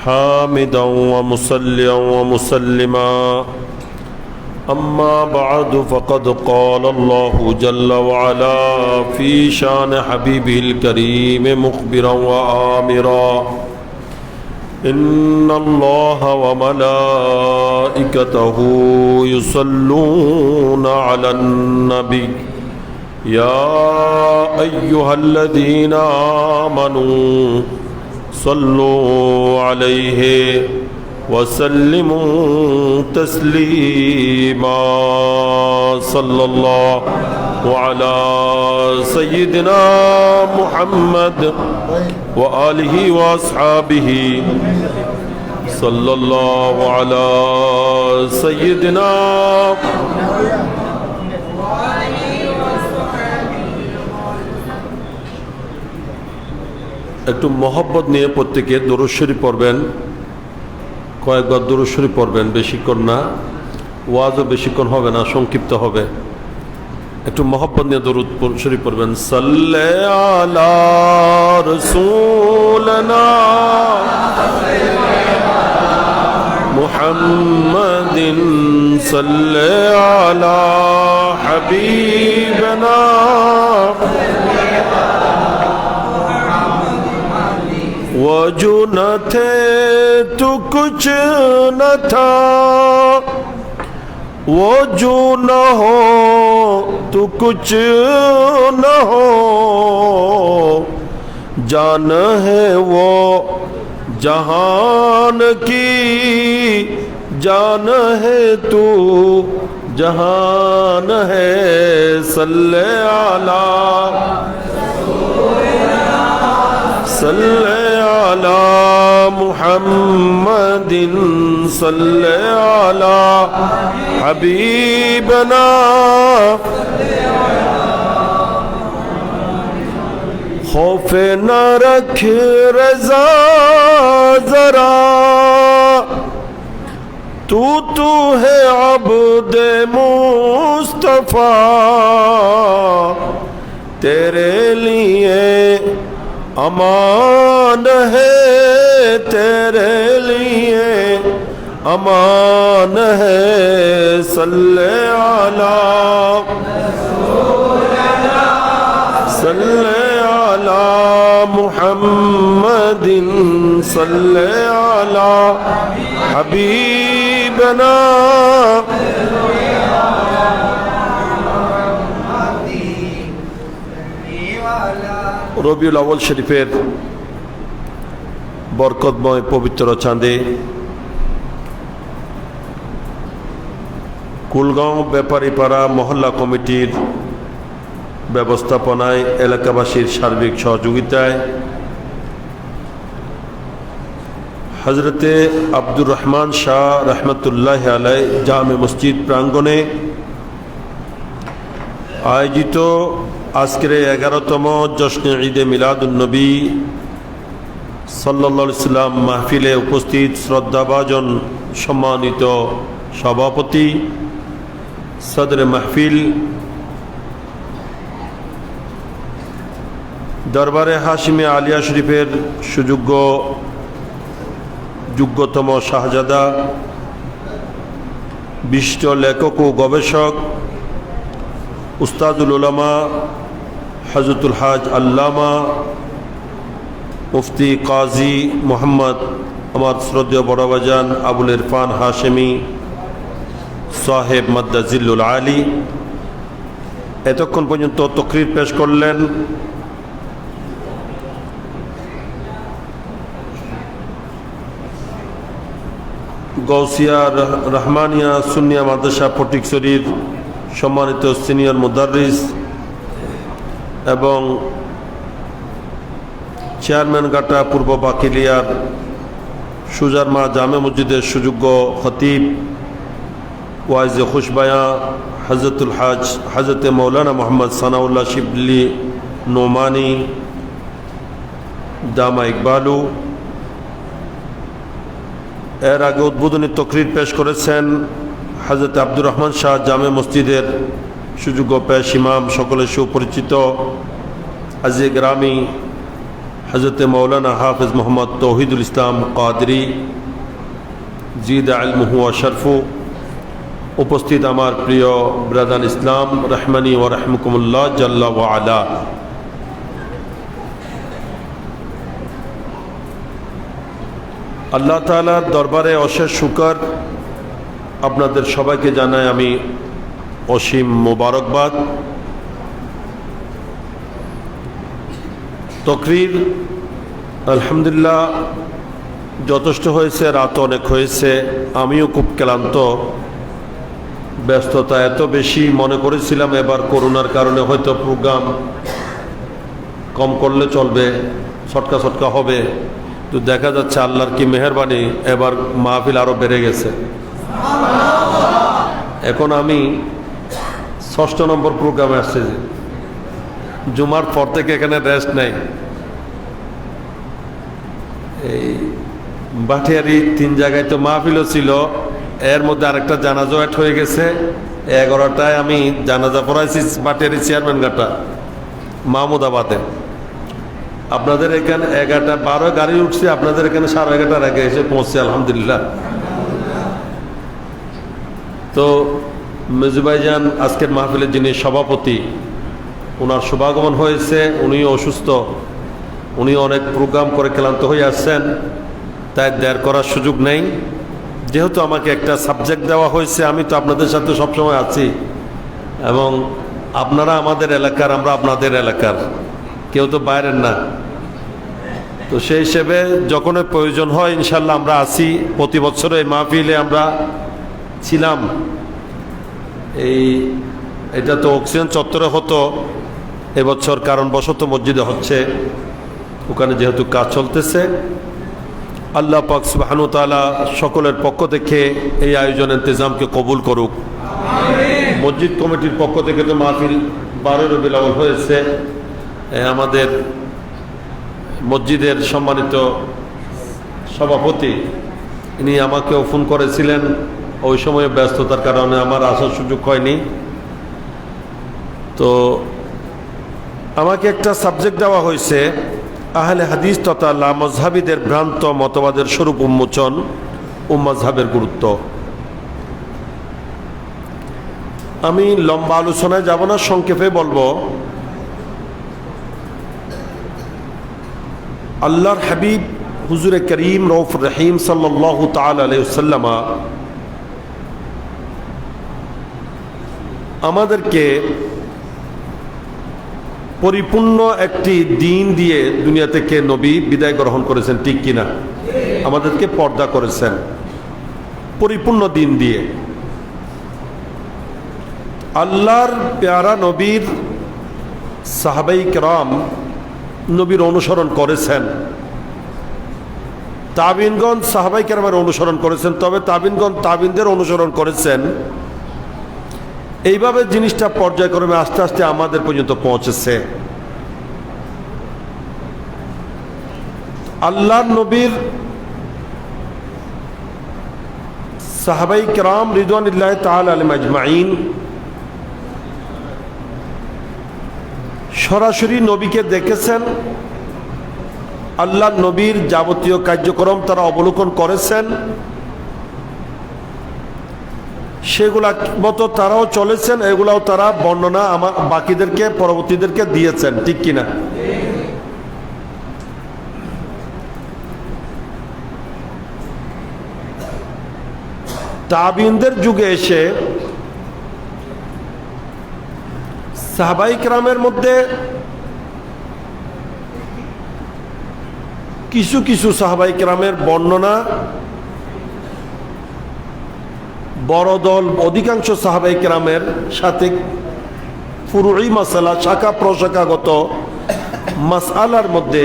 حامدا ومصليا ومسلما أما بعد فقد قال الله جل وعلا في شان حبيبه الكريم مخبرا وآمرا إن الله وملائكته يصلون على النبي يا أيها الذين آمنوا صلوا عليه وسلموا تسليما صلى الله على سيدنا محمد وآله وأصحابه صلى الله على سيدنا একটু মহব্বত নিয়ে প্রত্যেকে দরুদ শরীফ পড়বেন, কয়েকবার দরুদ শরীফ পড়বেন, বেশিক্ষণ না, ওয়াজও বেশিক্ষণ হবে না, সংক্ষিপ্ত হবে। একটু মহব্বত নিয়ে দরুদ শরীফ পড়বেন। সাল্লে আলা রাসূলিনা মুহাম্মাদিন সাল্লে আলা হাবিবিনা वो जो न थे तो कुछ न था, वो जो न हो तो कुछ न हो, जान है वो जहान की जान है तू जहान है। सल्ले अला सल्ले अला मुहम्मदिन सल्ले अला हबीबना। खौफे न रख रज़ा ज़रा, तू है अब्द मुस्तफ़ा, तेरे लिए अमान है, तेरे लिए अमान है। सल्ले अला सल्ले अला मुहम्मदिन सल्ले अला हबीबना। রবিউল আউয়াল শরীফের বরকতময় পবিত্র চাঁদে কুলগাঁও ব্যাপারীপাড়া মহল্লা কমিটির ব্যবস্থাপনায় এলাকাবাসীর সার্বিক সহযোগিতায় হযরতে আব্দুর রহমান শাহ রহমতুল্লাহ আলাই জামে মসজিদ প্রাঙ্গণে আয়োজিত আজকের 11তম জশ্নে ঈদে মিলাদুন্নবী সাল্লাল্লাহু আলাইহি সাল্লাম মাহফিলে উপস্থিত শ্রদ্ধাভাজন সম্মানিত সভাপতি সদরে মাহফিল দরবারে হাশিমে আলিয়া শরীফের যোগ্যতম শাহজাদা, বিশিষ্ট লেখক ও গবেষক উস্তাদুল উলামা হযরতুল হাজ আল্লামা মুফতি কাজী মোহাম্মদ আমার শ্রদ্ধেয় বড়বাজান আবুল ইরফান হাশেমি সাহেব মাদ্দাজিল্লুল আলী এতক্ষণ পর্যন্ত তকরির পেশ করলেন গৌসিয়া রহমানিয়া সুন্নিয়া মাদ্রাসা ফটিকছড়ির সম্মানিত সিনিয়র মুদাররিস এবং চেয়ারম্যান ঘাটা পূর্ব বাকিলিয়ার সুজারমা জামে মসজিদের সুযোগ্য খতিব ওয়াইজে খুশবায়া হজরতুল হাজ হজরতে মৌলানা মোহাম্মদ সানাউল্লাহ শিবলি নোমানি দামা ইকবালু এর আগে উদ্বোধনী তকরির পেশ করেছেন হজরত আব্দুর রহমান শাহ জামে মসজিদের সুযোগ্য পেশ ইমাম সকলের সুপরিচিত আজি গ্রামী हज़रत मौलाना हाफिज़ मोहम्मद तौहीदुल इस्लाम कादरी जीद इल्मुहु व शरफु उपस्थित आमार प्रिय ब्रादान इस्लाम रहमानी व रहमुकुमुल्लाह जल्ला व आला। আল্লাহ তাআলার দরবারে অশেষ শুকর, আপনাদের সবাইকে জানাই আমি অসীম মোবারকবাদ। তকরির আলহামদুলিল্লাহ যথেষ্ট হয়েছে, রাত অনেক হয়েছে, আমিও খুব ক্লান্ত। ব্যস্ততা এত বেশি, মনে করেছিলাম এবার করোনার কারণে হয়তো প্রোগ্রাম কম করলে চলবে, ছটকা ছটকা হবে, তো দেখা যাচ্ছে আল্লাহর কি মেহেরবানি, এবার মাহফিল আরো বেড়ে গেছে। এখন আমি ৬ষ্ঠ নম্বর প্রোগ্রামে আসছি। জুমার পর থেকে এখানে রেস্ট নেই। এই বাটিয়ারি ৩ জায়গায় তো মাহফিলও ছিল, এর মধ্যে আরেকটা জানাজা অ্যাড হয়ে গেছে। 11টায় আমি জানাজা পড়াইছি বাটিয়ারি চেয়ারম্যান ঘাটা মাহমুদাবাদে। আপনাদের এখানে 11:12 গাড়ি উঠছে, আপনাদের এখানে 11:30 আগে এসে পৌঁছছে আলহামদুলিল্লাহ। তো মেজুভাইজান আজকের মাহফিলের যিনি সভাপতি, ওনার শুভাগমন হয়েছে। উনিও অসুস্থ, উনি অনেক প্রোগ্রাম করে ক্লান্ত হয়ে আসছেন, তাই দেয়ার করার সুযোগ নেই। যেহেতু আমাকে একটা সাবজেক্ট দেওয়া হয়েছে, আমি তো আপনাদের সাথে সবসময় আছি এবং আপনারা আমাদের এলাকার, আমরা আপনাদের এলাকার, কেউ তো বাইরের না। তো সেই হিসেবে যখন প্রয়োজন হয় ইনশাল্লাহ আমরা আসি। প্রতি বছর এই মাহফিলে আমরা ছিলাম। এটা তো অক্সিজেন চত্বরে হতো, এবছর কারণবশত মসজিদে হচ্ছে, ওখানে যেহেতু কাজ চলতেছে। আল্লাহ পাক সুবহানাহু ওয়া তাআলা সকলের পক্ষ থেকে এই আয়োজন ইন্তজামকে কবুল করুক। মসজিদ কমিটির পক্ষ থেকে তো মাহফিল 12 রবিউল আউয়াল হয়েছে। আমাদের মসজিদের সম্মানিত সভাপতি, ইনি আমাকেও ফোন করেছিলেন, ওই সময়ে ব্যস্ততার কারণে আমার আসার সুযোগ হয়নি। তো আমাকে একটা সাবজেক্ট দেওয়া হয়েছে, আহলে হাদিস তথা লামাযহাবীদের ভ্রান্ত মতবাদের স্বরূপ উন্মোচন ও মাযহাবের গুরুত্ব। আমি লম্বা আলোচনায় যাব না, সংক্ষেপে বলবো। আল্লাহর হাবিব হুজুরে করিম রউফুর রহিম সাল্লাল্লাহু তাআলা আলাইহি ওয়াসাল্লাম আমাদেরকে পরিপূর্ণ একটি দিন দিয়ে দুনিয়া থেকে নবী বিদায় গ্রহণ করেছেন, ঠিক কিনা? আমাদেরকে পর্দা করেছেন পরিপূর্ণ দিন দিয়ে। আল্লাহর প্যারা নবীর সাহাবাই কেরাম নবীর অনুসরণ করেছেন, তাবিনগণ সাহাবাই কেরামের অনুসরণ করেছেন, তবে তাবিনগণ তাবিনদের অনুসরণ করেছেন। এইভাবে জিনিসটা পর্যায়ক্রমে আস্তে আস্তে আমাদের পর্যন্ত পৌঁছেছে। আল্লাহর নবীর সাহাবাই কেরাম রিদওয়ানুল্লাহি তাআলা আলাইহিম আজমাইন সরাসরি নবীকে দেখেছেন, আল্লাহর নবীর যাবতীয় কার্যক্রম তারা অবলোকন করেছেন, সেগুলা মতো তারাও চলেছেন, এগুলাও তারা বর্ণনা আমার বাকিদেরকে পরবর্তীদেরকে দিয়েছেন, ঠিক কিনা? তাবিনদের যুগে এসে সাহাবায়ে কেরামের মধ্যে কিছু কিছু সাহাবায়ে কেরামের বর্ণনা বড় দল অধিকাংশ সাহাবায়ে কেরামের সাথে ফুরুই মাসালা, শাখা প্রশাখাগত মাসআলার মধ্যে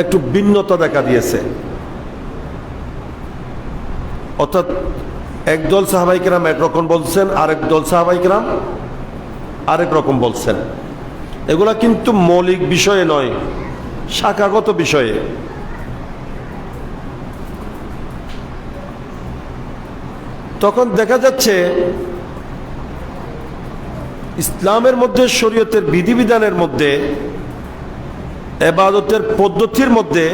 একটু ভিন্নতা দেখা দিয়েছে। অর্থাৎ একদল সাহাবায়ে কেরাম একরকম বলছেন, আরেক দল সাহাবায়ে কেরাম আরেক রকম বলছেন। এগুলা কিন্তু মৌলিক বিষয়ে নয়, শাখাগত বিষয়ে। তখন দেখা যাচ্ছে ইসলামের মধ্যে, শরীয়তের বিধিবিধানের মধ্যে ইবাদতের পদ্ধতির মধ্যে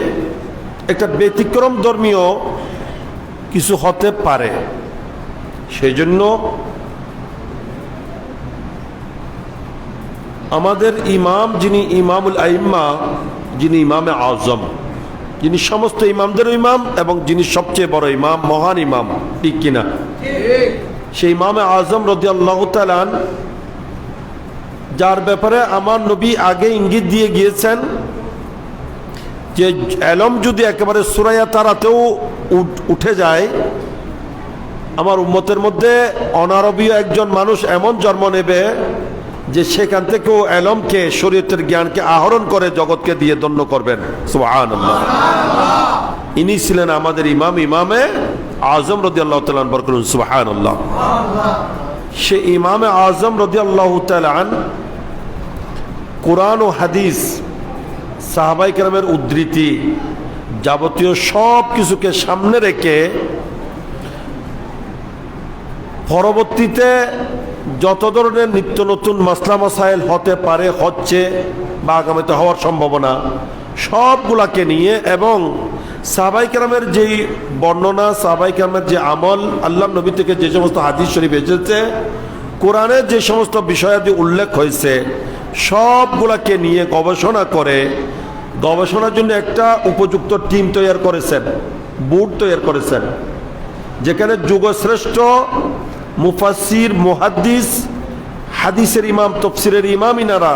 একটা ব্যতিক্রম ধর্মীয় কিছু হতে পারে। সেই জন্য আমাদের ইমাম, যিনি ইমামুল আইম্মা, যিনি ইমামে আজম, যিনি সমস্ত ইমামদের ইমাম এবং যিনি সবচেয়ে বড় ইমাম, মহান ইমাম, ঠিক কিনা? সেই ইমামে আজম রাদিয়াল্লাহু তাআলা আনহু, যার ব্যাপারে আমার নবী আগে ইঙ্গিত দিয়ে গিয়েছেন যে ইলম যদি একেবারে সূরা তারাতেও উঠে যায়, আমার উম্মতের মধ্যে অনারবীয় একজন মানুষ এমন জন্ম নেবে যে সেখান থেকেও ইলমকে, শরীয়তের জ্ঞানকে আহরণ করে জগৎকে দিয়ে ধন্য করবেন। সুবহানাল্লাহ। ইনি ছিলেন আমাদের ইমাম, ইমামে আজম রাদিয়াল্লাহু তাআলা আনহু। বরকতুন সুবহানাল্লাহ। সে ইমামে আজম রাদিয়াল্লাহু তাআলা আনহু কোরআন ও হাদিস, সাহাবায়ে কেরামের উদ্ধৃতি, যাবতীয় সব কিছুকে সামনে রেখে পরবর্তীতে যত ধরনের নিত্য নতুন মাসলা মাসাইল হতে পারে, হচ্ছে বা আগামীতে হওয়ার সম্ভাবনা, সবগুলাকে নিয়ে এবং সাহাবায়ে কেরামের যেই বর্ণনা, সাহাবায়ে কেরামের যে আমল, আল্লাহ নবী থেকে যে সমস্ত হাদিস শরীফ এসেছে, কোরআনের যে সমস্ত বিষয়াদি উল্লেখ হয়েছে, সবগুলাকে নিয়ে গবেষণা করে, গবেষণার জন্য একটা উপযুক্ত টিম তৈরি করেছেন, বোর্ড তৈরি করেছেন, যেখানে যুগশ্রেষ্ঠ মুফাসসির, মুহাদ্দিস, হাদিসের ইমাম, তাফসীরের ইমাম, ইনারা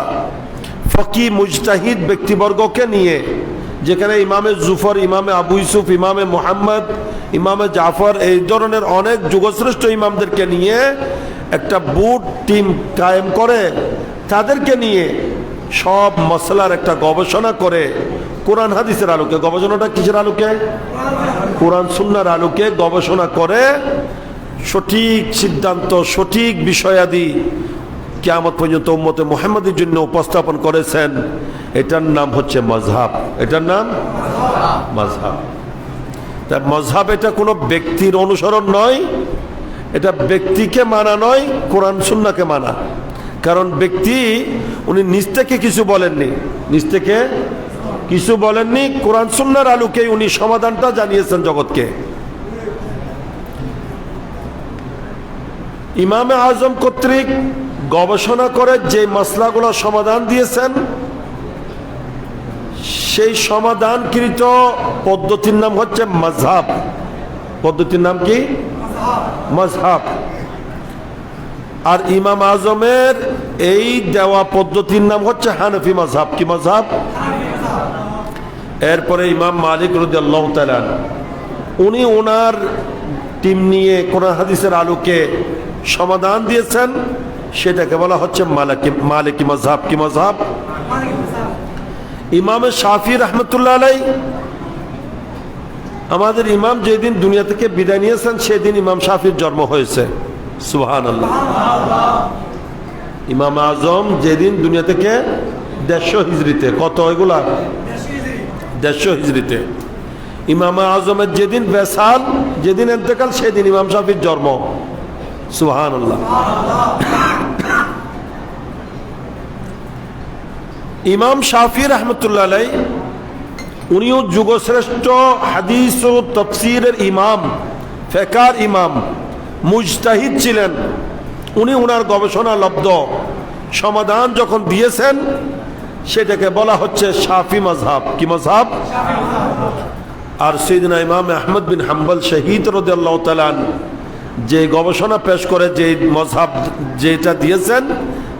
ফকি মুজতাহিদ ব্যক্তিবর্গকে নিয়ে, যেখানে ইমামে জুফর, ইমামে আবু ইউসুফ, ইমামে মুহাম্মদ, ইমামে জাফর, এই ধরনের অনেক যুগশ্রেষ্ঠ ইমামদেরকে নিয়ে একটা বোর্ড টিম কায়েম করে, তাদেরকে নিয়ে সব মসলার একটা গবেষণা করে কোরআন হাদিসের আলোকে, গবেষণাটা কিসের আলোকে? কোরআন সুন্নাহর আলোকে গবেষণা করে সঠিক সিদ্ধান্ত, সঠিক বিষয়াদি কিয়ামত পর্যন্ত উম্মতে মুহাম্মাদের জন্য উপস্থাপন করেছেন। এটার নাম হচ্ছে মাযহাব। এটার নাম মাযহাব। তা মাযহাব এটা কোনো ব্যক্তির অনুসরণ নয়, এটা ব্যক্তিকে মানা নয়, কোরআন সুন্নাহকে মানা। কারণ ব্যক্তি উনি নিজ থেকে কিছু বলেননি, নিজ থেকে কিছু বলেননি, কোরআন সুন্নাহর আলোকে উনি সমাধানটা জানিয়েছেন জগৎকে। ইমামে আজম কর্তৃক গবেষণা করে যে মাসলাগুলো সমাধান দিয়েছেন, সেই সমাধানকৃত পদ্ধতির নাম হচ্ছে মাযহাব। পদ্ধতির নাম কি? মাযহাব। আর ইমাম আজমের এই দেওয়া পদ্ধতির নাম হচ্ছে হানাফি মাযহাব। কি মাযহাব? এরপরে ইমাম মালিক রাদিয়াল্লাহু তাআলা উনি ওনার টিম নিয়ে কোরআন হাদিসের আলোকে সমাধান দিয়েছেন, সেটাকে বলা হচ্ছে মালিকি মাযহাব। কি মাযহাব? ইমাম শাফি রাহমাতুল্লাহ আলাইহি, আমাদের ইমাম যেদিন দুনিয়া থেকে বিদায় নিয়েছেন সেদিন ইমাম শাফির জন্ম হয়েছে। সুবহানাল্লাহ। ইমাম আজম যেদিন দুনিয়া থেকে 150 হিজরিতে, কত এগুলা? 150 হিজরিতে ইমাম আজমের যেদিন বেসাল, যেদিন ইন্তেকাল, সেদিন ইমাম শাফির জন্ম। সুবহানাল্লাহ। ইমাম শাফি রাহমাতুল্লাহ আলাইহি উনিও যুগশ্রেষ্ঠ হাদিস ও তাফসীরের ইমাম, ফিকহের ইমাম, মুজতাহিদ ছিলেন। উনি ওনার গবেষণা লব্ধ সমাধান যখন দিয়েছেন, সেটাকে বলা হচ্ছে শাফি মাযহাব। কি মাযহাব? আর সাইয়েদনা ইমাম আহমদ বিন হাম্বল শহীদ রাদিয়াল্লাহু তাআলা যে গবেষণা পেশ করে যে মাযহাব যেটা দিয়েছেন,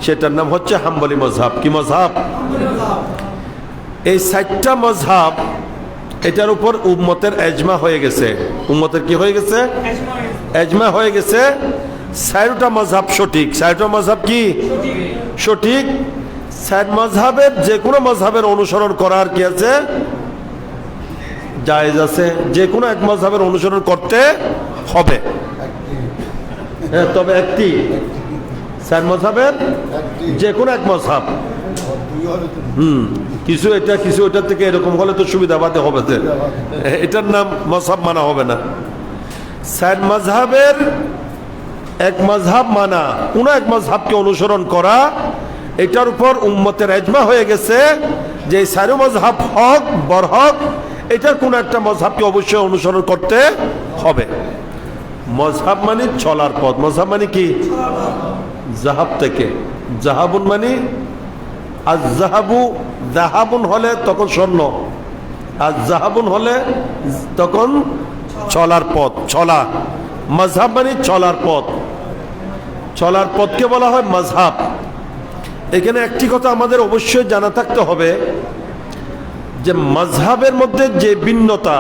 সেটার নাম হচ্ছে হাম্বলি মাযহাব। কি মাযহাব? এই 4টা মাযহাব, এটার উপর উম্মতের ইজমা হয়ে গেছে। উম্মতের কি হয়ে গেছে? ইজমা হয়ে গেছে। 4টা মাযহাব সঠিক। 4টা মাযহাব কি সঠিক? 4 মাযহাবের যে কোনো মাযহাবের অনুসরণ করার কি আছে? জায়েজ আছে। যে কোনো এক মাযহাবের অনুসরণ করতে হবে। হ্যাঁ, তবে একটি 4 মাযহাবের যে কোনো এক মাযহাব। কিছু এটা কিছু ওটার থেকে এরকম হলে তো সুবিধা বাদে হবে, এটার নাম মাযহাব মানা হবে না। 4 মাযহাবের এক মাযহাব মানা, কোন এক মাযহাবকে অনুসরণ করা, এটার উপর উম্মতের ইজমা হয়ে গেছে। যে চারু মজহাব হক বরহক, এটার কোন একটা মজহাবকে অবশ্যই অনুসরণ করতে হবে। মজহাব মানে চলার পথ। মজহাব মানে কি? জাহাব থেকে, জাহাবুন মানে আর জাহাবু, জাহাবুন হলে তখন স্বর্ণ, আর জাহাবুন হলে তখন চলার পথ, চলা। মজহাব মানে চলার পথ, চলার পথকে বলা হয় মজহাব। এখানে একটি কথা আমাদের অবশ্যই জানা থাকতে হবে যে মজহাবের মধ্যে যে ভিন্নতা,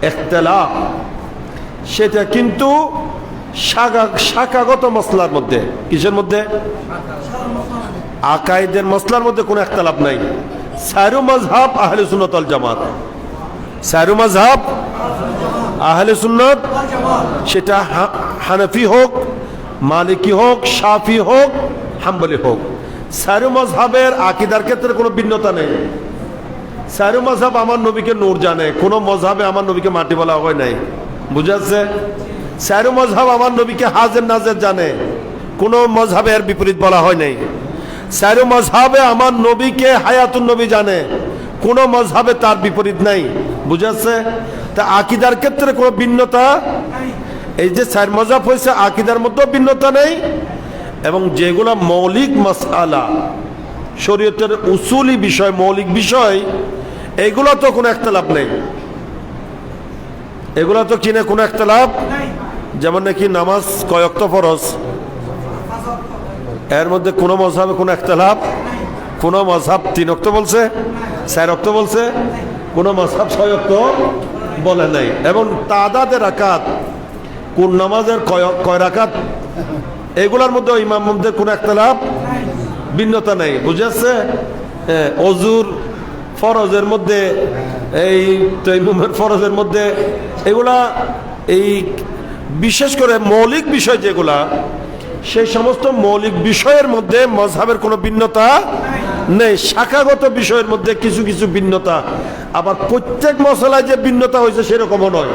ইখতিলাফ, সেটা কিন্তু শাখাগত মসলার মধ্যে, কিসের মধ্যে? আকাইদের মসলার মধ্যে কোনো ইখতিলাফ নাই। চারু মজহাব আহলে সুন্নাত ওয়াল জামাত, চারু মজহাব আহলে সুন্নাত, সেটা হানাফি হোক, মালিকি হোক, শাফি হোক, হাম্বলি হোক, চারু মজহাবের আকীদার ক্ষেত্রে কোনো ভিন্নতা নেই। চারু মজহাব আমার নবীকে নূর জানে, কোনো মজহাবে আমার নবীকে মাটি বলা হয় নাই, বুঝাচ্ছে? চারু মজহাব আমার নবীকে হাজের নাজের জানে, কোনো মজহাবে এর বিপরীত বলা হয় নাই। চারু মজহাবে আমার নবীকে হায়াতুন নবী জানে, কোনো মজহাবে তার বিপরীত নাই, বুঝাচ্ছে? তা আকীদার ক্ষেত্রে কোনো ভিন্নতা, এই যে চার মজহাব হয়েছে, আকীদার মধ্যেও ভিন্নতা নেই। এবং যেগুলা মৌলিক মাসআলা, শরীয়তের উসুলি বিষয়, মৌলিক বিষয়, এগুলো তো কোনো ইখতিলাফ নেই। এগুলো তো কিনে কোনো ইখতিলাফ, যেমন নাকি নামাজ কয় ওয়াক্ত ফরজ, এর মধ্যে কোনো মজহাবে কোনো ইখতিলাফ, কোনো মজহাব 3 ওয়াক্ত বলছে, 4 ওয়াক্ত বলছে, কোনো মজহাব 6 ওয়াক্ত বলে নাই। এবং তাদাদের রাকাত, কোন নামাজের কয় রাকাত, এগুলোর মধ্যে ইমাম মধ্যে কোনো ইখতিলাফ, ভিন্নতা নেই, বুঝাচ্ছে? অজুর ফরজের মধ্যে, এই তায়াম্মুমের ফরজের মধ্যে, এগুলা এই বিশেষ করে মৌলিক বিষয় যেগুলা, সেই সমস্ত মৌলিক বিষয়ের মধ্যে মজহাবের কোনো ভিন্নতা নেই। শাখাগত বিষয়ের মধ্যে কিছু কিছু ভিন্নতা, আবার প্রত্যেক মশলায় যে ভিন্নতা হয়েছে সেরকমও নয়,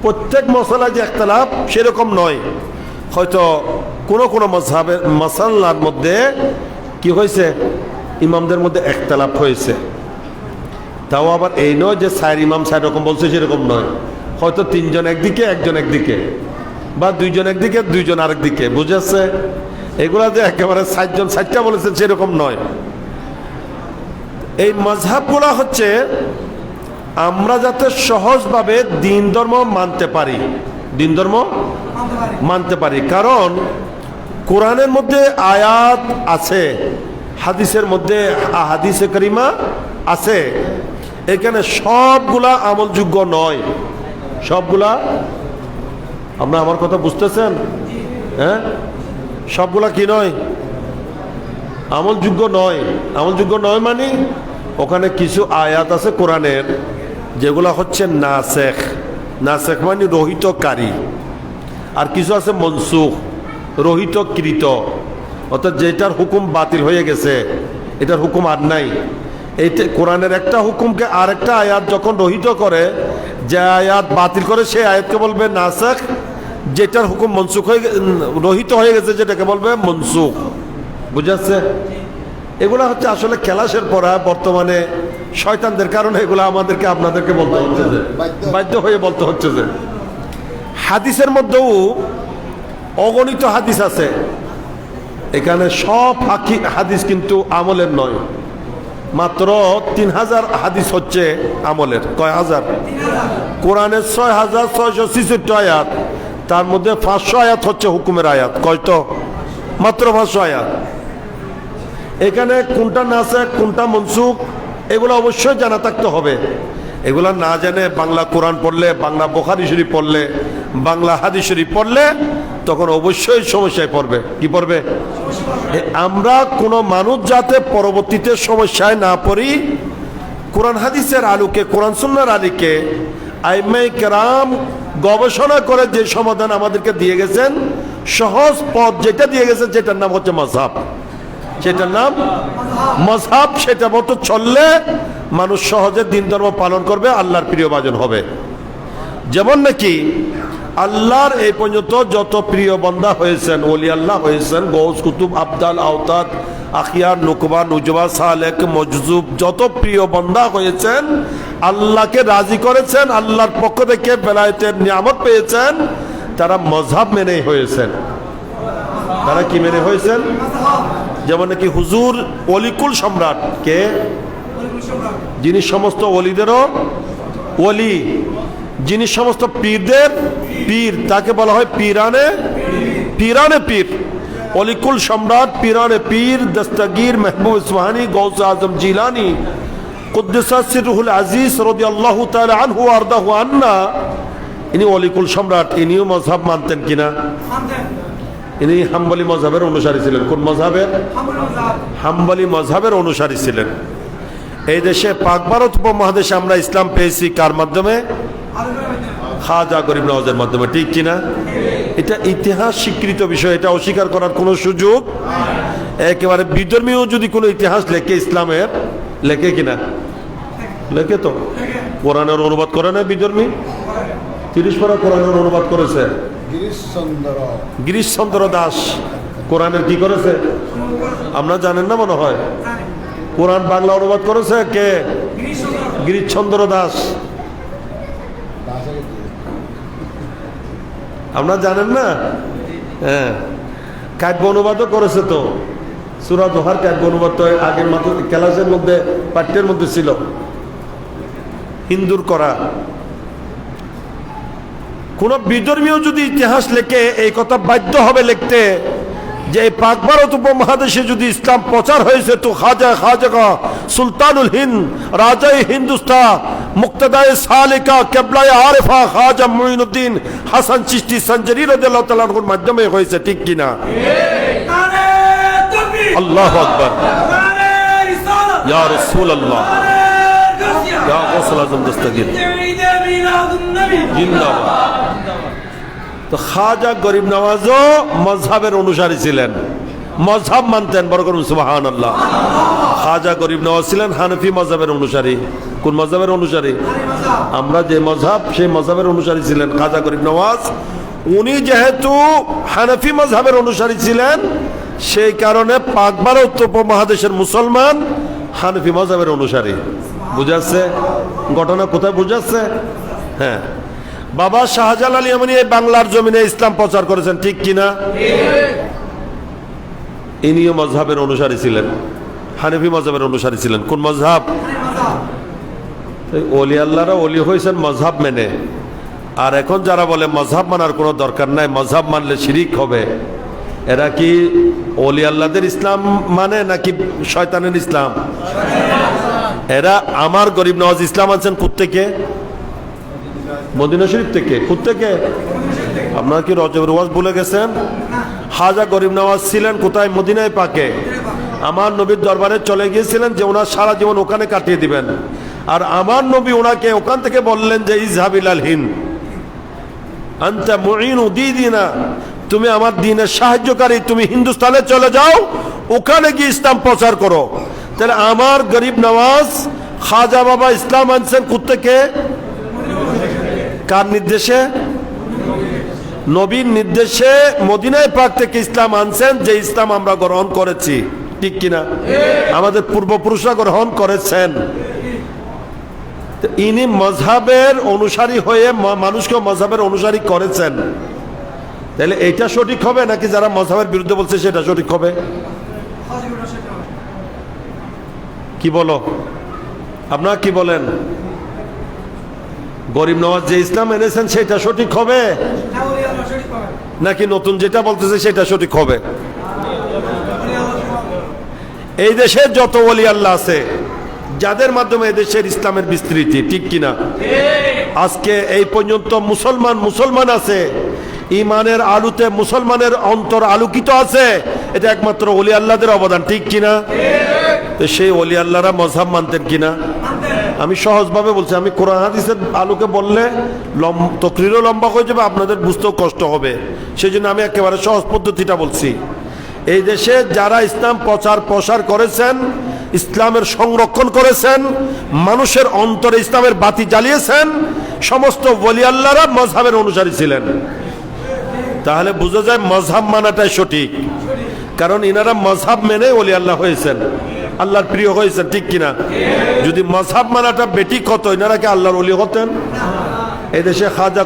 প্রত্যেক মশলায় যে ইখতিলাফ সেরকম নয়। হয়তো কোনো কোনো মজহাবের মাসালার মধ্যে কি হয়েছে, ইমামদের মধ্যে ইখতিলাফ হয়েছে, তাও আবার এই নয় যে 4 ইমাম 4 রকম বলছে, সেরকম নয়। হয়তো 3 জন একদিকে, 1 জন একদিকে, বা 2 জন একদিকে, 2 জন আরেক দিকে, বুঝেছে? এগুলা যে একেবারে 4 জন 4টা বলেছেন সেরকম নয়। এই মজহাবগুলা হচ্ছে আমরা যাতে সহজভাবে দিন ধর্ম মানতে পারি, দিন ধর্ম মানতে পারি। কারণ কোরআনের মধ্যে আয়াত আছে, হাদিসের মধ্যে হাদিসে কারিমা আছে, এখানে সবগুলা আমলযোগ্য নয়। সবগুলা, আপনারা আমার কথা বুঝতেছেন? হ্যাঁ, সবগুলা কি নয়? আমলযোগ্য নয়। আমলযোগ্য নয় মানে ওখানে কিছু আয়াত আছে কোরআনের, যেগুলা হচ্ছে নাসেখ, নাসেখ মানে রহিতকারী, আর কিছু আছে মনসুখ, রহিতকৃত, অর্থাৎ যেটার হুকুম বাতিল হয়ে গেছে, এটার হুকুম আর নাই। এইটা কোরআনের একটা হুকুমকে আরেকটা আয়াত যখন রহিত করে, যে আয়াত বাতিল করে, সেই আয়াতকে বলবে নাসেখ, যেটার হুকুম মনসুখ হয়ে রহিত হয়ে গেছে যেটাকে বলবে মনসুখ, বুঝাচ্ছে? এগুলা হচ্ছে আসলে ক্লাসের পড়া, বর্তমানে শয়তানদের কারণে এগুলো আমাদেরকে আপনাদেরকে বলতে হচ্ছে, যে বাধ্য হয়ে বলতে হচ্ছে। যে হাদিসের মধ্যেও অগণিত হাদিস আছে, এখানে সব হাদিস কিন্তু আমলের নয়। মাত্র 3000 হাদিস হচ্ছে আমলের। কয় হাজার? কোরআনের 6666 আয়াত, তার মধ্যে 500 আয়াত হচ্ছে হুকুমের আয়াত। কয়তো? মাত্র 500 আয়াত। এখানে কোনটা নাসেখ, কোনটা মনসুখ, এগুলো অবশ্যই জানা থাকতে হবে। এগুলা না জেনে বাংলা কোরআন পড়লে, বাংলা বুখারী শরীফ পড়লে, বাংলা হাদিস শরীফ পড়লে তখন অবশ্যই সমস্যায় পড়বে। কি পড়বে? আমরা কোনো মানুষ যাতে পরবর্তীতে সমস্যায় না পড়ি, কোরআন হাদিসের আলোকে, কোরআন সুন্নাহর আলোকে আইমায়ে কেরাম গবেষণা করে যে সমাধান আমাদেরকে দিয়ে গেছেন, সহজ পথ যেটা দিয়ে গেছেন, যেটার নাম হচ্ছে মাযহাব, সেটার নাম মাযহাব। সেটা মতো চললে মানুষ সহজে দিন ধর্ম পালন করবে, আল্লাহর প্রিয় ভাজন হবে। যেমন নাকি আল্লাহর এই পর্যন্ত যত প্রিয় বান্দা হয়েছেন, ওলি আল্লাহ হয়েছেন, গৌস কুতুব আবদাল আওতাদ আখিয়ার, নুকবা, নুজবা, সালেক, মজজুব যত প্রিয় বান্দা হয়েছেন, আল্লাহকে রাজি করেছেন, আল্লাহর পক্ষ থেকে বেলায়েতের নিয়ামত পেয়েছেন, তারা মজহাব মেনে হয়েছেন। তারা কি মেনে হয়েছেন? যেমন নাকি হুজুর অলিকুল সম্রাট কে, যিনি সমস্ত ওলিদেরও ওলি, যিনি সমস্ত পীরদের পীর, তাকে বলা হয় পীরানে পীরানে পীর। অলিকুল সম্রাট, পীরানে পীর, দস্তগীর মেহবুব ইসফাহানি, গৌস আজম জিলানি কুদ্দুসা সিররুহুল আজিজ রাদিয়াল্লাহু তাআলা আনহু ওয়া আরদাহু আন্না, ইনি অলিকুল সম্রাট। ইনিও মজহাব মানতেন কিনা? ইনি হাম্বলি মজহাবের অনুসারী ছিলেন। কোন মজহাবের? হাম্বলি মজহাবের অনুসারী ছিলেন। এই দেশে পাক ভারত উপমহাদেশে আমরা ইসলাম পেয়েছি কার মাধ্যমে? খাজা গরিব নওয়াজের মাধ্যমে, ঠিক কিনা? এটা ইতিহাস স্বীকৃত বিষয়, এটা অস্বীকার করার কোনো সুযোগ। একেবারে বিধর্মীয় যদি কোনো ইতিহাস লেখে ইসলামের, লেখে কিনা? লেখে তো। কোরআনের অনুবাদ করে না বিধর্মী? 30 পারা কোরআনের অনুবাদ করেছে গিরিশচন্দ্র দাস। কোরআনের কি করেছে আমরা জানেন না মনে হয়? কোরআন বাংলা অনুবাদ করেছে কে? গিরিশচন্দ্র দাস। আপনারা জানেন না? হ্যাঁ, কাব্য অনুবাদও করেছে তো। সূরা দোহার কাব্য অনুবাদ তো আগের মাত্র ক্লাসের মধ্যে, পাঠ্যের মধ্যে ছিল, হিন্দুর করা। কোন বিধর্মীয় যদি ইতিহাস লেখে, এই কথা বাধ্য হবে লিখতে যে এই পাক ভারত উপমহাদেশে যদি ইসলাম প্রচার হয়েছে, তো খাজা সুলতানুল হিন্দ, রাজাই হিন্দুস্তান, মুক্তাদায়ে সালিকা, কেবলায়ে আরিফা খাজা মুঈনুদ্দিন হাসান চিশতি সঞ্জরি রাদিয়াল্লাহু তাআলার মাধ্যমে হয়েছে, ঠিক কিনা? আল্লাহু আকবার, ইয়া রাসূলুল্লাহ, ইয়া গাউসুল আজম দস্তগীর জিন্দাবাদ। তো খাজা গরিব নওয়াজও মজহাবের অনুসারী ছিলেন, মজহাব মানতেন। বড় করুন সুবহানাল্লাহ। খাজা গরিব নওয়াজ ছিলেন হানফি মজহাবের অনুসারী। কোন মজহাবের অনুসারী? আমরা যে মজহাব, সেই মজহাবের অনুসারী ছিলেন খাজা গরিব নওয়াজ। উনি যেহেতু হানফি মজহাবের অনুসারী ছিলেন, সেই কারণে পাক ভারত উপমহাদেশের মুসলমান হানফি মজহাবের অনুসারী। বুঝাচ্ছে ঘটনা কোথায়? বুঝাচ্ছে? হ্যাঁ, বাবা শাহজালাল ইয়ামানী এই বাংলার জমিনে ইসলাম প্রচার করেছেন, ঠিক কিনা? ইনিও মজহাবের অনুসারী ছিলেন, হানফি মজহাবের অনুসারী ছিলেন। কোন মজহাব? ওলি আল্লাহরা ওলি হয়েছেন মজহাব মেনে। আর এখন যারা বলে মজহাব মানার কোনো দরকার নাই, মজহাব মানলে শিরিক হবে, এরা কি ওলি আল্লাহদের ইসলাম মানে নাকি শয়তানের ইসলাম? এরা আমার গরিব নওয়াজ ইসলাম আনছেন কোত্থেকে? মদিনা শরীফ থেকে। কোত্থেকে? আপনারা কি রজবের ওয়াজ ভুলে গেছেন? খাজা গরিব নওয়াজ ছিলেন কোথায়? মদিনায় পাকে। আমার নবীর দরবারে চলে গিয়েছিলেন যে ওনার সারা জীবন ওখানে কাটিয়ে দিবেন। আর আমার নবী ওনাকে ওখান থেকে বললেন যে ইজহাবিলাল হিন্দ আনতা মুঈনু দিদিনা, তুমি আমার দ্বীনের সাহায্যকারী, তুমি হিন্দুস্তানে চলে যাও, ওখানে গিয়ে ইসলাম প্রচার করো। তাহলে আমার গরিব নওয়াজ খাজা বাবা ইসলাম আনছেন কোত্থেকে? কার নির্দেশে? নবীর নির্দেশে মদিনায় পাক থেকে ইসলাম আনছেন, যে ইসলাম আমরা গ্রহণ করেছি, ঠিক কিনা? আমাদের পূর্বপুরুষরা গ্রহণ করেছেন। ইনি মজহাবের অনুসারী হয়ে মানুষকে মজহাবের অনুসারী করেছেন। তাহলে এইটা সঠিক হবে নাকি যারা মজহাবের বিরুদ্ধে বলছে সেটা সঠিক হবে? কি বলো? আপনারা কি বলেন? গরিব নওয়াজ যে ইসলাম এনেছেন সেটা সঠিক হবে নাকি নতুন যেটা বলতেছে সেটা সঠিক হবে? এই দেশে যত ওলি আল্লাহ আছে, যাদের মাধ্যমে এদেশের ইসলামের বিস্তৃতি, ঠিক কিনা? আজকে এই পর্যন্ত মুসলমান আছে, ইমানের আলোতে মুসলমানের অন্তর আলোকিত আছে, এটা একমাত্র ওলি আল্লাহদের অবদান, ঠিক কিনা? তো সেই ওলি আল্লাহরা মজহাব মানতেন কিনা? আমি সহজভাবে বলছি, আমি কোরআন হাদিসের আলোকে বললে তকরিরও লম্বা হয়ে যাবে, আপনাদের বুঝতেও কষ্ট হবে, সেই জন্য আমি একেবারে সহজ পদ্ধতিটা বলছি। এই দেশে যারা ইসলাম প্রসার করেছেন, ইসলামের সংরক্ষণ করেছেন, মানুষের অন্তরে ইসলামের বাতি জ্বালিয়েছেন, সমস্ত ওলি আল্লাহরা মজহাবের অনুসারী ছিলেন। তাহলে বোঝা যায় মজহাব মানাটাই সঠিক। কারণ ইনারা মজহাব মেনে ওলি আল্লাহ হয়েছেন, আল্লাহর প্রিয় হয়েছেন, ঠিক কিনা? যদি মজহাব মানাটা বেঠিক হতো ইনারা কি আল্লাহর ওলি হতেন? এই দেশে খাজা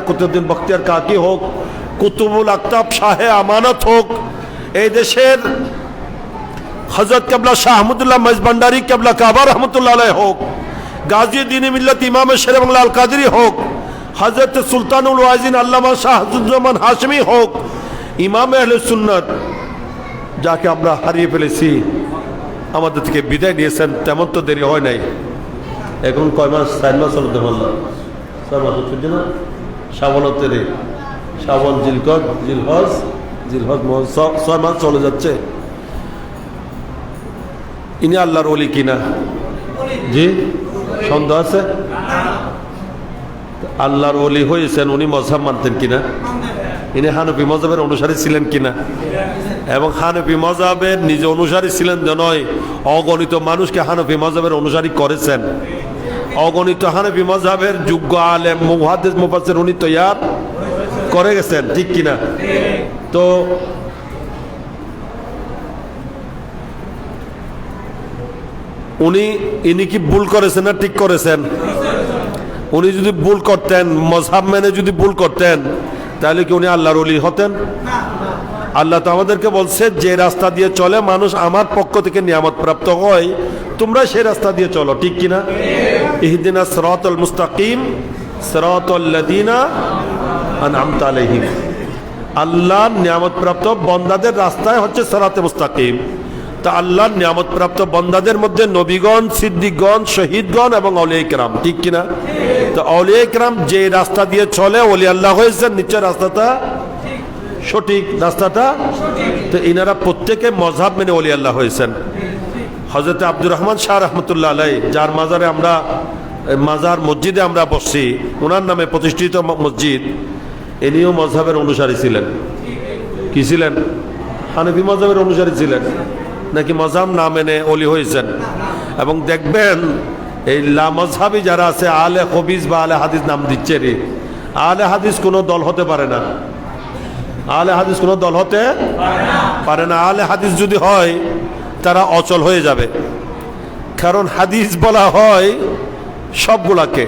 কুতুবউদ্দিন বখতিয়ার কাকি হোক, কুতুবুল আকতাব শাহে আমানত হোক, এই দেশের হযরত কেবলা শাহ আহমদুল্লাহ মজভান্ডারী কেবলা কাবা রহমতুল্লাহ আলাইহি হোক, গাজী দ্বীন-ই মিল্লাত ইমাম শের বাংলা আল কাদরি হোক, হযরত সুলতানুল ওয়াজিন আল্লামা শাহজুজ্জামান হাশমি হোক, ইমাম আহলে সুন্নাত যাকে আমরা হারিয়ে ফেলেছি, আমাদের থেকে বিদায় নিয়েছেন, তেমন তো দেরি হয় নাই। এখন কয় মাস? 4 মাস হলো তো, বললাম 4 মাস হচ্ছে না? শ্রাবণের শ্রাবণ, জিলহজ 6 মাস চলে যাচ্ছে। ইনি আল্লাহর ওলি কিনা? জি, সন্দেহ আছে? আল্লাহর ওলি হয়েছেন, উনি মজহাব মানতেন কিনা? ইনি হানফি মজহাবের অনুসারী ছিলেন কিনা? এবং হানফি মজহাবের নিজে অনুসারী ছিলেন যে নয়, অগণিত মানুষকে হানফি মজহাবের অনুসারী করেছেন। অগণিত হানফি মজহাবের যোগ্য আলেম মুহাদ্দিস মুফাসসির উনি তৈয়ার করে গেছেন, ঠিক কিনা? তো ইনি কি ভুল করেছেন না ঠিক করেছেন? উনি যদি ভুল করতেন, মজহাব মেনে যদি ভুল করতেন, তাহলে কি উনি আল্লাহর ওলি হতেন? আল্লাহ তো আমাদেরকে বলছে যে রাস্তা দিয়ে চলে মানুষ আমার পক্ষ থেকে নিয়ামত প্রাপ্ত হয়, তোমরা সেই রাস্তা দিয়ে চলো, ঠিক কিনা? ইহদিনাস সিরাতাল মুস্তাকিম সিরাতাল লাযিনা আন'আমতা আলাইহিম। আল্লাহর নিয়ামত প্রাপ্ত বান্দাদের রাস্তায় হচ্ছে সিরাতে মুস্তাকিম। তা আল্লাহর নিয়ামত প্রাপ্ত বান্দাদের মধ্যে নবীগণ, সিদ্দিকগণ, শহীদগণ এবং আউলিয়া কিরাম, ঠিক কিনা? তো আউলিয়া কিরাম যে রাস্তা দিয়ে চলে ওলি আল্লাহ হয়েছেন, নিশ্চয় রাস্তাটা সঠিক, রাস্তাটা। তো ইনারা প্রত্যেকে মজহাব মেনে ওলি আল্লাহ হয়েছেন। হযরত আব্দুর রহমান শাহ রহমতুল্লাহ আলাইহি, যার মাজারে আমরা মাজার মসজিদে আমরা বসছি, ওনার নামে প্রতিষ্ঠিত মসজিদ, ইনিও মজহাবের অনুসারী ছিলেন। কি ছিলেন? হানফি মজহাবের অনুসারী ছিলেন, নাকি মজহাব না মেনে ওলি হয়েছেন? এবং দেখবেন এই লামজহাবি যারা আছে, আলে হদিস বা আলে হাদিস নাম দিচ্ছে রে, আলে হাদিস কোনো দল হতে পারে না। আলে হাদিস কোনো দল হতে পারে না। আলে হাদিস যদি হয় তারা অচল হয়ে যাবে। কারণ হাদিস বলা হয় সবগুলাকে,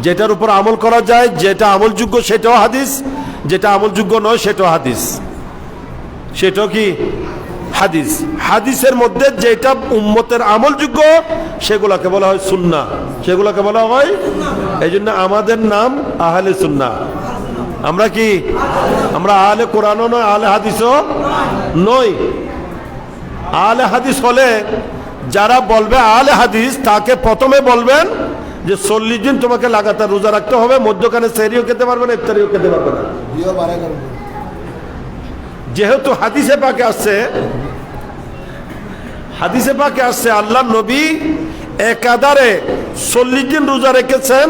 যেটার উপর আমল করা যায়, যেটা আমলযোগ্য সেটাও হাদিস, যেটা আমলযোগ্য নয় সেটাও হাদিস। সেটাও কি হাদিস। হাদিসের মধ্যে যেটা উম্মতের আমলযোগ্য সেগুলাকে বলা হয় সুন্নাহ, সেগুলাকে বলা হয়। এই জন্য আমাদের নাম আহলে সুন্নাহ। আমরা কি? আমরা আহলে কোরআনও নয়, আহলে হাদিসও নই। আহলে হাদিস হলে যারা বলবে আহলে হাদিস, তাকে প্রথমে বলবেন যে 40 দিন তোমাকে লাগাতার রোজা রাখতে হবে, মধ্যখানে সেহরিও খেতে পারবে না, ইফতারিও খেতে পারবে না। যেহেতু হাদিসে পাকে আসছে, হাদিসে পাকে আসছে আল্লাহ নবী একাধারে 40 দিন রোজা রেখেছেন,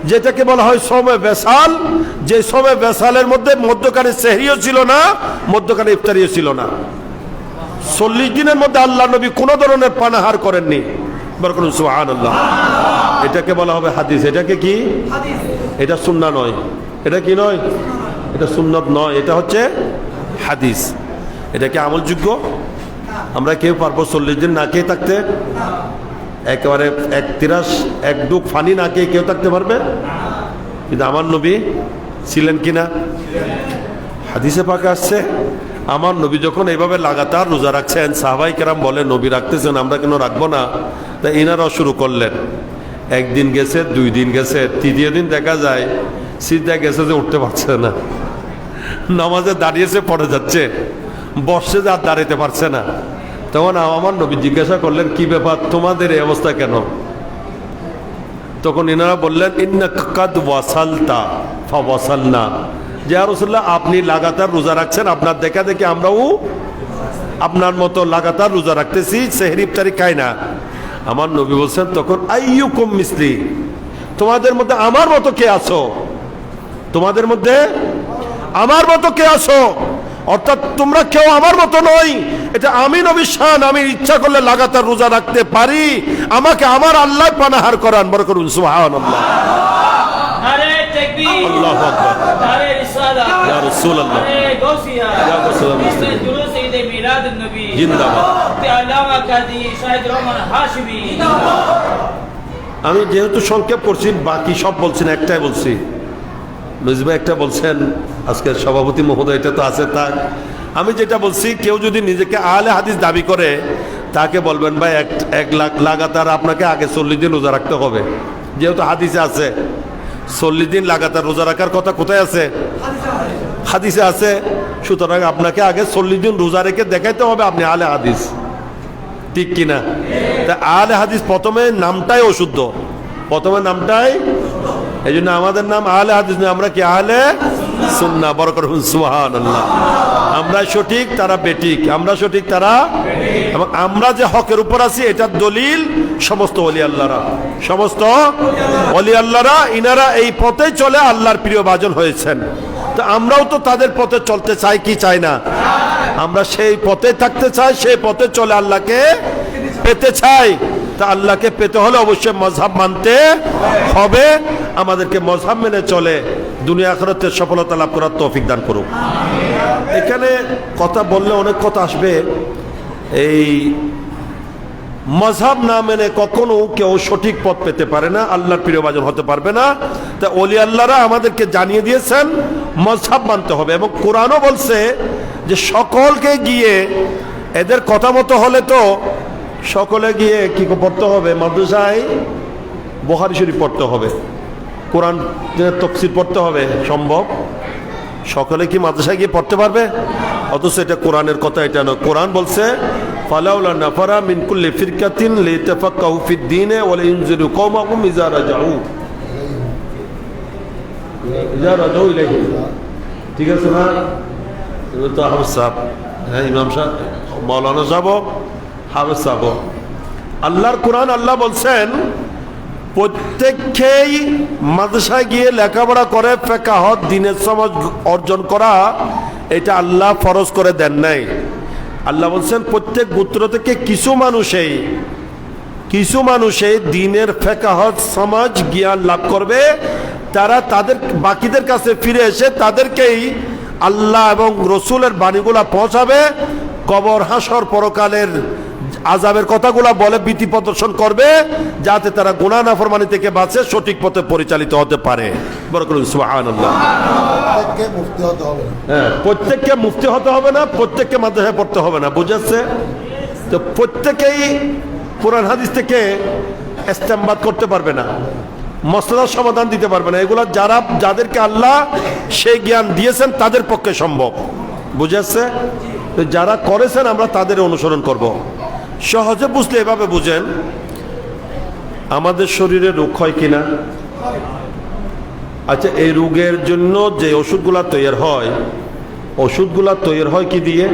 যেটাকে বলা হয় সমে বেসাল। যে সমে বেসালের মধ্যে মধ্যখানে সেহরিও ছিল না, মধ্যখানে ইফতারিও ছিল না। 40 দিনের মধ্যে আল্লাহ নবী কোন ধরনের পানাহার করেননি। বরকত সুবহানাল্লাহ। এটাকে বলা হবে হাদিস। এটাকে কি? এটা সুন্নাহ নয়। এটা কি নয়? এটা সুন্নাত নয়, এটা হচ্ছে হাদিস। এটা কি আমলযোগ্য? আমরা কেউ পারবো 40 দিন না খেয়ে থাকতে? একেবারে এক ডুক ফানি না খেয়ে কেউ থাকতে পারবে? কিন্তু আমার নবী ছিলেন কিনা? হাদিসে পাকে আসছে আমার নবী যখন এইভাবে লাগাতার রোজা রাখছেন, সাহাবাই কেরাম বলে নবী রাখতেছেন, আমরা কেন রাখবো না? তাই ইনারাও শুরু করলেন। একদিন গেছে, 2 দিন গেছে, 3য় দিন দেখা যায় সিদ্ধা গেছে যে উঠতে পারছে না, নামাজে দাঁড়িয়েছে পড়ে যাচ্ছে, বসছে যে আর দাঁড়াইতে পারছে না। তখন আমার নবী জিজ্ঞাসা করলেন, কি ব্যাপার, তোমাদের এই অবস্থা কেন? তখন ইনারা বললেন, ইন্নাকা কাদ ওয়াসালতা ফাওয়াসালনা, যে ইয়া রাসূলুল্লাহ আপনি লাগাতার রোজা রাখছেন, আপনার দেখা দেখি আমরাও আপনার মতো লাগাতার রোজা রাখতেছি, সেহরি ইফতারি খাই না। আমার নবী বলছেন তখন, আইয়ুকুম মিসলি, তোমাদের মধ্যে আমার মতো কে আছো? তোমাদের মধ্যে আমার মতো কে আছো? অর্থাৎ তোমরা কেউ আমার মতো নই। এটা আমি নবী শান, আমি ইচ্ছা করলে লাগাতার রোজা রাখতে পারি, আমাকে আমার আল্লাহ পানাহার করান। বড় করুন সুবহানাল্লাহ। আল্লাহু আকবার নারে রিসালাত ইয়া রাসূলুল্লাহ নারে গাউসিয়া ইয়া রাসূলুল্লাহ দুরূদ ঈদ মিলাদুন নবী জিন্দাবাদ আল্লামা কাজী শাহিদ রহমান হাশমি। আমি যেহেতু সংক্ষেপ করছি বাকি সব বলছি না, একটাই বলছি। নজিবা একটা বলছেন আজকের সভাপতি মহোদয়, এটা তো আছে তার। আমি যেটা বলছি, কেউ যদি নিজেকে আহলে হাদিস দাবি করে তাকে বলবেন ভাই এক লাখ লাগাতার আপনাকে আগে 40 দিন রোজা রাখতে হবে, যেহেতু হাদিসে আছে 40 দিন লাগাতার রোজা রাখার কথা। কোথায় আছে? হাদিসে আছে। সুতরাং আপনাকে আগে 40 দিন রোজা রেখে দেখাইতে হবে আপনি আহলে হাদিস, ঠিক কিনা? তা আহলে হাদিস প্রথমে নামটাই অশুদ্ধ, প্রথমে নামটাই, এই জন্য আমাদের নাম আহলে হাদিস নয়, আমরা কি আহলে সুন্নাহ। বরকত সুবহানাল্লাহ। আমরা সঠিক, তারা বেঠিক, আমরা সঠিক, তারা, এবং আমরা যে হকের উপর আছি এটার দলিল সমস্ত ওলি আল্লাহরা, সমস্ত ওলি আল্লাহরা, ইনারা এই পথে চলে আল্লাহর প্রিয় ভাজন হয়েছেন। তো আমরাও তো তাদের পথে চলতে চাই কি চাই না? আমরা সেই পথে থাকতে চাই, সেই পথে চলে আল্লাহকে পেতে চাই। তা আল্লাহকে পেতে হলে অবশ্যই মযহাব মানতে হবে। আমাদেরকে মযহাব মেনে চলে দুনিয়া আখিরাতে সফলতা লাভ করার তৌফিক দান করুক। এখানে কথা বললে অনেক কথা আসবে। এই মযহাব না মেনে কখনো কেউ সঠিক পথ পেতে পারে না, আল্লাহর প্রিয়ভাজন হতে পারবে না। তা ওলি আল্লাহরা আমাদেরকে জানিয়ে দিয়েছেন মযহাব মানতে হবে, এবং কোরআনও বলছে যে সকলকে গিয়ে এদের কথা মতো হলে তো সকলে গিয়ে কি পড়তে হবে? মাদ্রাসায় বুখারী শরীফ পড়তে হবে, কোরআন তাফসীর পড়তে হবে। সম্ভব? সকলে কি মাদ্রাসায় গিয়ে পড়তে পারবে? অথচ এটা কোরআনের কথা, এটা নয়। কোরআন বলছে ফালাউলা নাফারা মিন কুল্লি ফিরকাতিন লিতাফাক্কাহু ফিদ-দীন ওয়া লিয়ুনযিরু কওমাহুম ইযা রাজাউ ইলাইহি। ঠিক আছে না? এগুলো তো হাফেজ সাহেব, হ্যাঁ, ইমাম সাহেব, মাওলানা সাহেব, হাফেজ সাহেব। আল্লাহর কোরআন, আল্লাহ বলছেন প্রত্যেককেই মাদ্রাসায় গিয়ে লেখাপড়া করে ফিকহ দ্বীনের সমাজ অর্জন করা, এটা আল্লাহ ফরজ করে দেন নাই। আল্লাহ বলছেন প্রত্যেক গোত্র থেকে কিছু মানুষে দ্বীনের ফিকহ সমাজ জ্ঞান লাভ করবে। তারা তাদের বাকিদের কাছে ফিরে এসে তাদেরকেই আল্লাহ এবং রসুলের বাণীগুলা পৌঁছাবে, কবর হাসর পরকালের আযাবের কথাগুলা বলে ভীতি প্রদর্শন করবে, যাতে তারা গুনাহ নাফরমানি থেকে বাঁচে, সঠিক পথে পরিচালিত হতে পারে। বরকত সুবহানাল্লাহ। প্রত্যেককে মুফতি হতে হবে না। হ্যাঁ, প্রত্যেককে মুফতি হতে হবে না, প্রত্যেককে মাদ্রাসায় পড়তে হবে না, বুঝেছে? তো প্রত্যেকেই কোরআন হাদিস থেকে ইস্তেমবাদ করতে পারবে না, মসলার সমাধান দিতে পারবে না। এগুলো যাদেরকে আল্লাহ সেই জ্ঞান দিয়েছেন তাদের পক্ষে সম্ভব, বুঝেছে? তো যারা করেছেন আমরা তাদের অনুসরণ করব। সহজে বুঝলে এভাবে বুঝেন, আমাদের শরীরে রোগ হয় কিনা? আচ্ছা, এই রোগের জন্য যে ওষুধগুলা তৈরি হয়, ওষুধগুলা তৈরি হয় কি দিয়ে?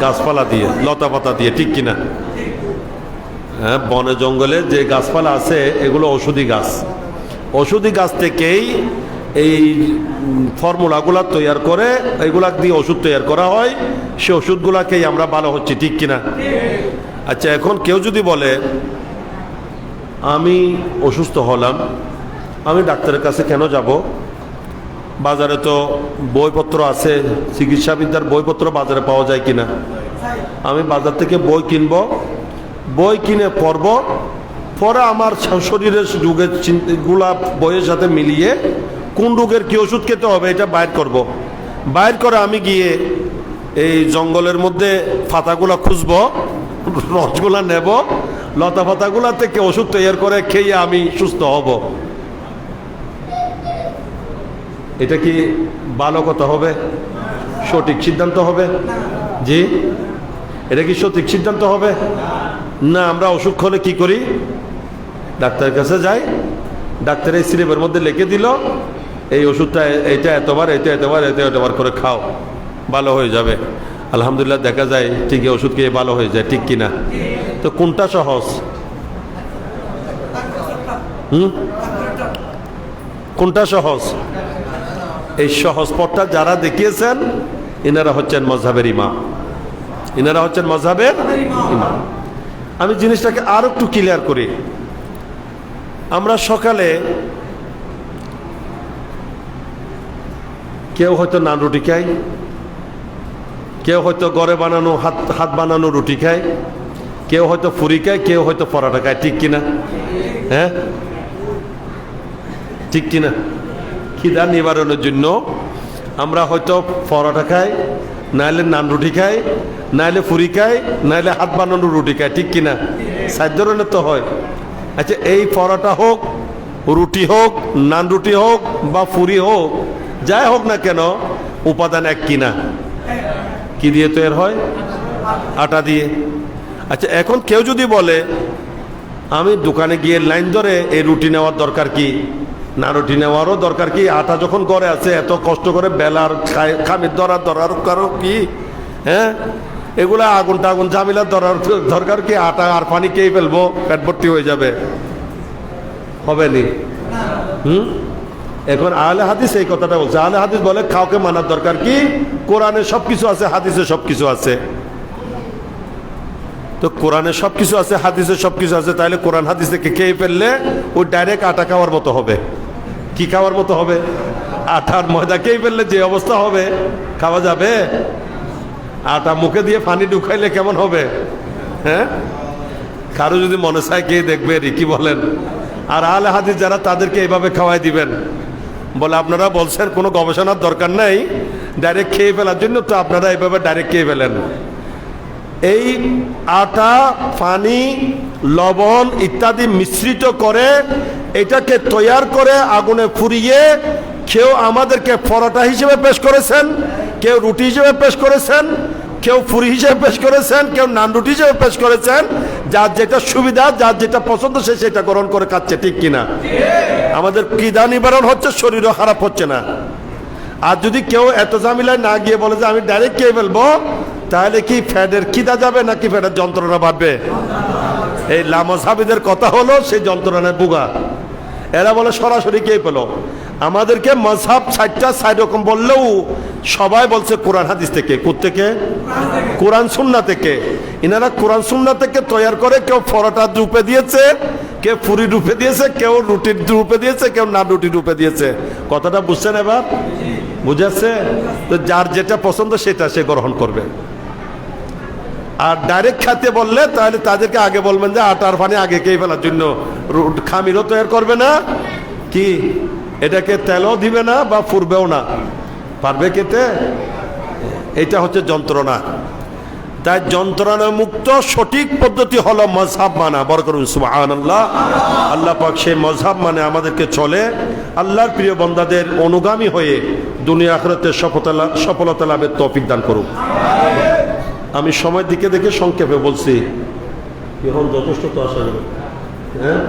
গাছপালা দিয়ে, লতা পাতা দিয়ে, ঠিক কিনা? হ্যাঁ, বনে জঙ্গলে যে গাছপালা আছে এগুলো ঔষধি গাছ। ঔষধি গাছ থেকেই এই ফর্মুলাগুলা তৈরি করে, এগুলা দিয়ে ওষুধ তৈরি করা হয়। সে ওষুধগুলাকেই আমরা ভালো হচ্ছি, ঠিক কিনা? আচ্ছা, এখন কেউ যদি বলে আমি অসুস্থ হলাম, আমি ডাক্তারের কাছে কেন যাব? বাজারে তো বইপত্র আছে, চিকিৎসাবিদ্যার বইপত্র বাজারে পাওয়া যায় কিনা? আমি বাজার থেকে বই কিনব, বই কিনে পড়ব, পরে আমার শরীরের রোগের চিন্তাগুলা বইয়ের সাথে মিলিয়ে কোন রোগের কি ওষুধ খেতে হবে এটা বাইর করব। বাইর করে আমি গিয়ে এই জঙ্গলের মধ্যে পাতাগুলা খুঁজব, রসগুলা নেব, লতা পাতাগুলা থেকে ওষুধ তৈরি করে খেয়ে আমি সুস্থ হব। এটা কি ভালো কথা হবে? সঠিক সিদ্ধান্ত হবে? জি, এটা কি সঠিক সিদ্ধান্ত হবে? না, আমরা অসুখ হলে কি করি? ডাক্তারের কাছে যাই, ডাক্তার এই স্লিপের মধ্যে লিখে দিল এই ওষুধটা এইটা এতবার, এটা এতবার, এটা এতবার করে খাও, ভালো হয়ে যাবে। আলহামদুলিল্লাহ দেখা যায় ঠিকই ওষুধ খেয়ে ভালো হয়ে যায়, ঠিক কিনা? তো কোনটা সহজ? কোনটা সহজ? এই সহজ পথটা যারা দেখিয়েছেন এনারা হচ্ছেন মযহাবের ইমাম, এনারা হচ্ছেন মযহাবের ইমাম। আমি জিনিসটাকে আরো একটু ক্লিয়ার করি। আমরা সকালে কেউ হয়তো নান রুটি খায়, কেউ হয়তো ঘরে বানানো হাত বানানো রুটি খায়, কেউ হয়তো ফুরি খায়, কেউ হয়তো পরাটা খায়, ঠিক কিনা? হ্যাঁ, ঠিক কিনা? খিদা নিবারণের জন্য আমরা হয়তো পরোটা খাই, নাইলে নান রুটি খাই, নাইলে ফুরি খাই, নাইলে হাত বানানো রুটি খাই, ঠিক কিনা? 4 ধরনের তো হয়। আচ্ছা, এই পরোটা হোক, রুটি হোক, নান রুটি হোক বা ফুরি হোক, যাই হোক না কেন, উপাদান এক কিনা? কি দিয়ে তৈরি হয়? আটা দিয়ে। আচ্ছা, এখন কেউ যদি বলে আমি দোকানে গিয়ে লাইন ধরে এই রুটি নেওয়ার দরকার কি, না রুটি নেওয়ারও দরকার কি, আটা যখন ঘরে আছে এত কষ্ট করে বেলার খামির ধরার কারো কি? হ্যাঁ, এগুলা আগুন টাগুন ঝামেলা ধরার দরকার কি? আটা আর পানি খেয়ে ফেলবো, পেট ভর্তি হয়ে যাবে, হবে নি? এখন আহলে হাদিস এই কথাটা বলছে। আহলে হাদিস বলে কাউকে মানার দরকার কি, কোরআনে সবকিছু আছে, হাদিসে সবকিছু আছে। তো কোরআনে সবকিছু আছে, হাদিসে সবকিছু আছে, তাহলে কোরআন হাদিস থেকে খেয়ে ফেললে ওই ডাইরেক্ট আটা খাওয়ার মতো হবে। কি খাওয়ার মতো হবে? আটার ময়দা খেয়ে ফেললে যে অবস্থা হবে, খাওয়া যাবে? আটা মুখে দিয়ে পানি ঢুকাইলে কেমন হবে? হ্যাঁ, কারো যদি মনে চায় কে দেখবে, কি বলেন? আর আহলে হাদিস যারা, তাদেরকে এইভাবে খাওয়াই দিবেন, বলে আপনারা বলছেন কোনো গবেষণার দরকার নেই, ডাইরেক্ট খেয়ে ফেলার জন্য, তো আপনারা এইভাবে ডাইরেক্ট খেয়ে ফেলেন। এই আটা, পানি, লবণ ইত্যাদি মিশ্রিত করে এটাকে তৈয়ার করে আগুনে পুড়িয়ে কেউ আমাদেরকে পরোটা হিসেবে পেশ করেছেন, কেউ রুটি হিসেবে পেশ করেছেন, কেউ পুরি হিসেবে পেশ করেছেন, কেউ নান রুটি হিসেবে পেশ করেছেন। যার যেটা সুবিধা, যার যেটা পছন্দ, সে সেটা গ্রহণ করে খাচ্ছে, ঠিক কিনা? আমাদের খিদা নিবারণ হচ্ছে, শরীরও খারাপ হচ্ছে না। আর যদি কেউ এত ঝামেলায় না গিয়ে বলে যে আমি ডাইরেক্ট খেয়ে ফেলবো, তাহলে কি ফ্যাটের খিদা যাবে নাকি ফ্যাটের যন্ত্রণা বাড়বে? এই লামাজহাবিদের কথা হলো সেই যন্ত্রণায় বুগা। এরা বলে সরাসরি খেয়ে পেলো। আমাদেরকে মজহাব 4 রকম বললেও সবাই বলছে কোরআন হাদিস থেকে। কোত্থেকে? কোরআন সুন্নাহ থেকে। ইনারা কোরআন সুন্নাহ থেকে তৈয়ার করে, কেউ পরোটা রূপে দিয়েছে, কেউ পুরি রূপে দিয়েছে, কেউ রুটির রূপে দিয়েছে, কেউ না রুটি রূপে দিয়েছে। কথাটা বুঝছেন এবার? বুঝাচ্ছে? তো যার যেটা পছন্দ সেটা সে গ্রহণ করবে। আর ডাইরেক্ট খেতে বললে তাহলে তাদেরকে আগে বলবেন যে আটার পানি আগে খেয়ে ফেলার জন্য, খামিরও তৈরি করবে না, কি এটাকে তেলও দিবে না বা ফুরবেও না, পারবে খেতে? এটা হচ্ছে যন্ত্রণা। তাই যন্ত্রণা মুক্ত সঠিক পদ্ধতি হলো মজহাব মানা। বড় করুন সুবহানাল্লাহ। আল্লাহ পাক সেই মজহাব মানে আমাদেরকে চলে আল্লাহর প্রিয় বান্দাদের অনুগামী হয়ে দুনিয়া আখিরাতে সফলতা লাভের তৌফিক দান করুক। আমি সময় দিকে দেখে সংক্ষেপে বলছি, এখন যথেষ্ট তো আশা করি। হ্যাঁ,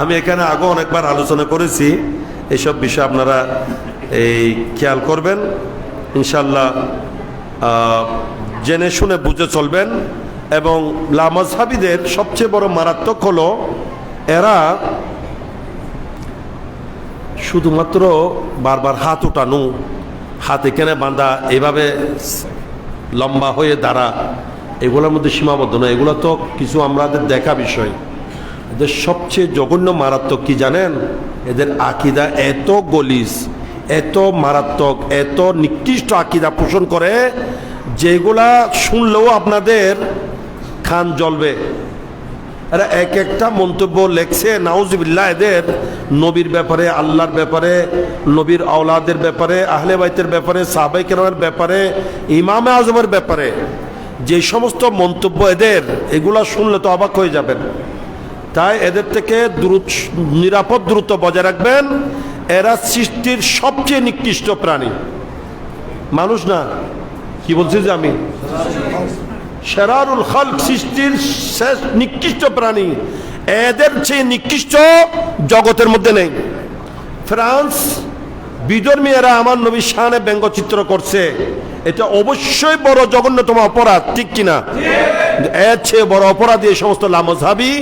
আমি এখানে আগে অনেকবার আলোচনা করেছি এইসব বিষয়, আপনারা এই খেয়াল করবেন ইনশাল্লাহ, জেনে শুনে বুঝে চলবেন। এবং লামাজহাবিদের সবচেয়ে বড় মারাত্মক হলো এরা শুধুমাত্র বারবার হাত উঠানো, হাত এখানে বাঁধা, এইভাবে লম্বা হয়ে দাঁড়া, এগুলোর মধ্যে সীমাবদ্ধ নয়। এগুলো তো কিছু আমাদের দেখা বিষয়। এদের সবচেয়ে জঘন্য মারাত্মক কি জানেন? এদের আকিদা এত গলিজ, এত মারাত্মক, এত নিকৃষ্ট আকিদা পোষণ করে, যেগুলা শুনলেও আপনাদের খান জ্বলবে। এরা এক একটা মন্তব্য লেখছে নাউজুবিল্লাহ এদের নবীর ব্যাপারে, আল্লাহর ব্যাপারে, নবীর আওলাদের ব্যাপারে, আহলে বাইতের ব্যাপারে, সাহাবায়ে কেরামের ব্যাপারে, ইমামে আজমের ব্যাপারে যে সমস্ত মন্তব্য এদের, এগুলা শুনলে তো অবাক হয়ে যাবেন। তাই এদের থেকে নিরাপদ দূরত্ব বজায় রাখবেন। এরা সৃষ্টির সবচেয়ে নিকৃষ্ট প্রাণী, মানুষ না, কি বলছি যে আমি, শেরারুল খালক, সৃষ্টির শেষ নিকৃষ্ট প্রাণী। এদের চেয়ে নিকৃষ্ট জগতের মধ্যে নেই। ফ্রান্স বিধর্মীরা আমার নবীর শানে ব্যঙ্গচিত্র করছে, এটা অবশ্যই বড় জঘন্যতম অপরাধ, ঠিক কিনা? এর চেয়ে বড় অপরাধী এই সমস্ত লামাজহাবি,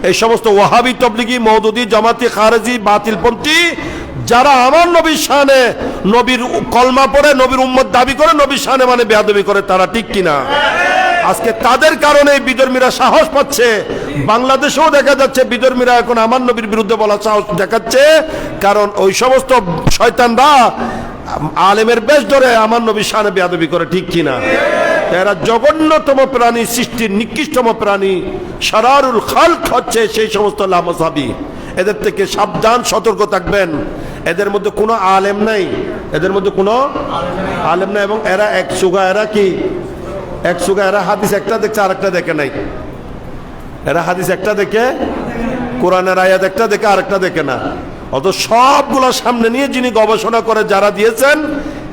এই সমস্ত ওয়াহাবি, তবলিগি, মওদুদি, জামাতি, খারেজি, বাতিলপন্থী, যারা আমার নবীর শানে, নবীর কলমা পড়ে, নবীর উম্মত দাবি করে, নবীর শানে মানে বেয়াদবি করে, তারা, ঠিক কিনা? আজকে তাদের কারণে বিধর্মীরা সাহস পাচ্ছে। বাংলাদেশেও দেখা যাচ্ছে বিধর্মীরা এখন আমার নবীর বিরুদ্ধে বলা সাহস দেখাচ্ছে, কারণ ওই সমস্ত শয়তানরা আলেমের বেশ ধরে আমার নবী শানে বেয়াদবি করে, ঠিক কিনা? এরা জঘন্যতম প্রাণী, সৃষ্টির নিকৃষ্টতম প্রাণী, শারারুল খালক হচ্ছে সেই সমস্ত লামাযাবি। এদের থেকে সাবধান, সতর্ক থাকবেন। এদের মধ্যে কোনো আলেম নাই, এদের মধ্যে কোনো আলেম নাই, এবং এরা এক সুগা, এরা কি এক সুগা, এরা হাদিস একটা দেখছে আরেকটা দেখে নাই। এরা হাদিস একটা দেখে, কোরআনের আয়াত একটা দেখে আরেকটা দেখে না। অত সবগুলো সামনে নিয়ে যিনি গবেষণা করে যারা দিয়েছেন,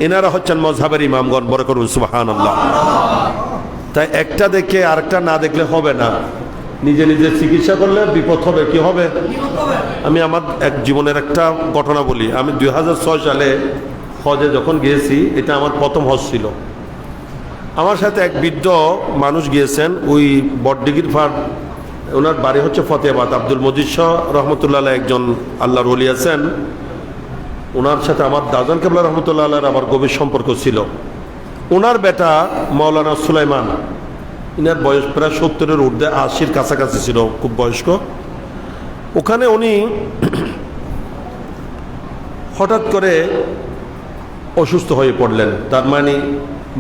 এনারা হচ্ছেন মযহাবের ইমামগণ। বড় করুন সুবহানাল্লাহ। তাই একটা দেখে আরেকটা না দেখলে হবে না, নিজে নিজে চিকিৎসা করলে বিপদ হবে। কি হবে? আমি আমার এক জীবনের একটা ঘটনা বলি। আমি 2006 সালে হজে যখন গিয়েছি, এটা আমার প্রথম হজ ছিল। আমার সাথে এক বৃদ্ধ মানুষ গিয়েছেন, ওই বড়দিঘির ফার, ওনার বাড়ি হচ্ছে ফতেহাবাদ। আব্দুল মজিদ শাহ রহমতুল্লাহ একজন আল্লাহর ওলি আছেন। ওনার সাথে আমার দাজান কেবলা রহমতুল্লাহ আবার গভীর সম্পর্ক ছিল। ওনার বেটা মাওলানা সুলাইমান, ইনার বয়স প্রায় 70-এর ঊর্ধ্বে, 80-র কাছাকাছি ছিল, খুব বয়স্ক। ওখানে উনি হঠাৎ করে অসুস্থ হয়ে পড়লেন। তার মানে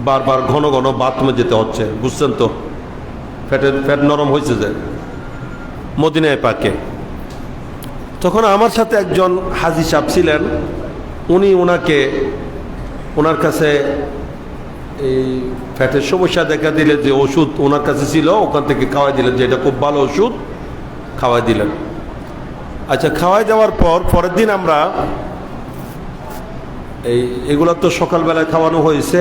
বারবার ঘন ঘন বাথরুমে যেতে হচ্ছে, বুঝছেন তো? ফ্যাট নরম হয়েছে যে মদিনায় পাকে। তখন আমার সাথে একজন হাজী সাহেব ছিলেন, উনি ওনার কাছে এই ফ্যাটের সমস্যা দেখা দিলে যে ওষুধ ওনার কাছে ছিল, ওখান থেকে খাওয়াই দিলেন, যে এটা খুব ভালো ওষুধ, খাওয়াই দিলেন। আচ্ছা, খাওয়াই দেওয়ার পর পরের দিন আমরা এগুলো তো সকালবেলায় খাওয়ানো হয়েছে,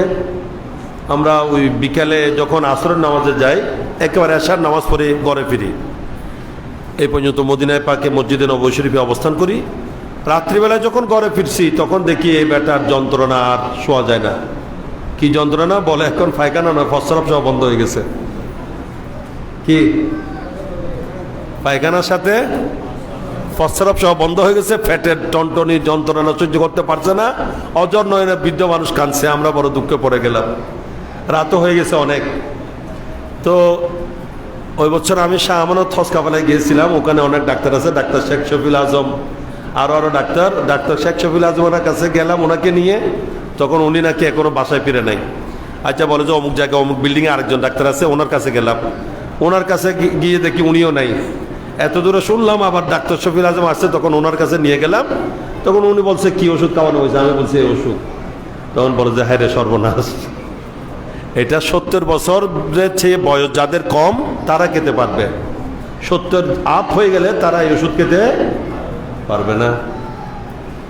আমরা ওই বিকালে যখন আসরের নামাজে যাই, একেবারে এশার নামাজ পড়ে ঘরে ফিরি। এই পর্যন্ত মদিনায় পাকে মসজিদে নববী শরীফে অবস্থান করি। রাত্রিবেলায় যখন ঘরে ফিরছি, তখন দেখি এই বেটার যন্ত্রণা আর শোয়া যায় না। কি যন্ত্রণা বলে? এখন পায়খানা নয়, প্রস্রাব সব বন্ধ হয়ে গেছে। কি পায়খানার সাথে প্রস্রাব সহ বন্ধ হয়ে গেছে। ফ্যাটের টনটনি যন্ত্রণা সহ্য করতে পারছে না, অজর নয়নে বৃদ্ধ মানুষ কাঁদছে। আমরা বড় দুঃখে পড়ে গেলাম, রাতও হয়ে গেছে অনেক। তো ওই বছর আমি শাহ আমানত হসকাপালায় গিয়েছিলাম। ওখানে অনেক ডাক্তার আছে, ডাক্তার শেখ শফিউল আজম, আরো ডাক্তার শেখ শফিউল আজম ওনার কাছে গেলাম ওনাকে নিয়ে। তখন উনি নাকি এখনো বাসায় ফিরে নাই। আচ্ছা, বলে যে অমুক জায়গায় অমুক বিল্ডিংয়ে আরেকজন ডাক্তার আছে, ওনার কাছে গেলাম। ওনার কাছে গিয়ে দেখি উনিও নাই। এত দূরে শুনলাম আবার ডাক্তার শফিউল আজম আসছে, তখন ওনার কাছে নিয়ে গেলাম। তখন উনি বলছে, কি ওষুধ খাওয়ানো হয়েছে? আমি বলছি এই ওষুধ। তখন বলে যে, হ্যাঁ রে সর্বনাশ, এটা 70 বছরের চেয়ে বয়স যাদের কম তারা খেতে পারবে, 70 আপ হয়ে গেলে তারা এই ওষুধ খেতে পারবে না।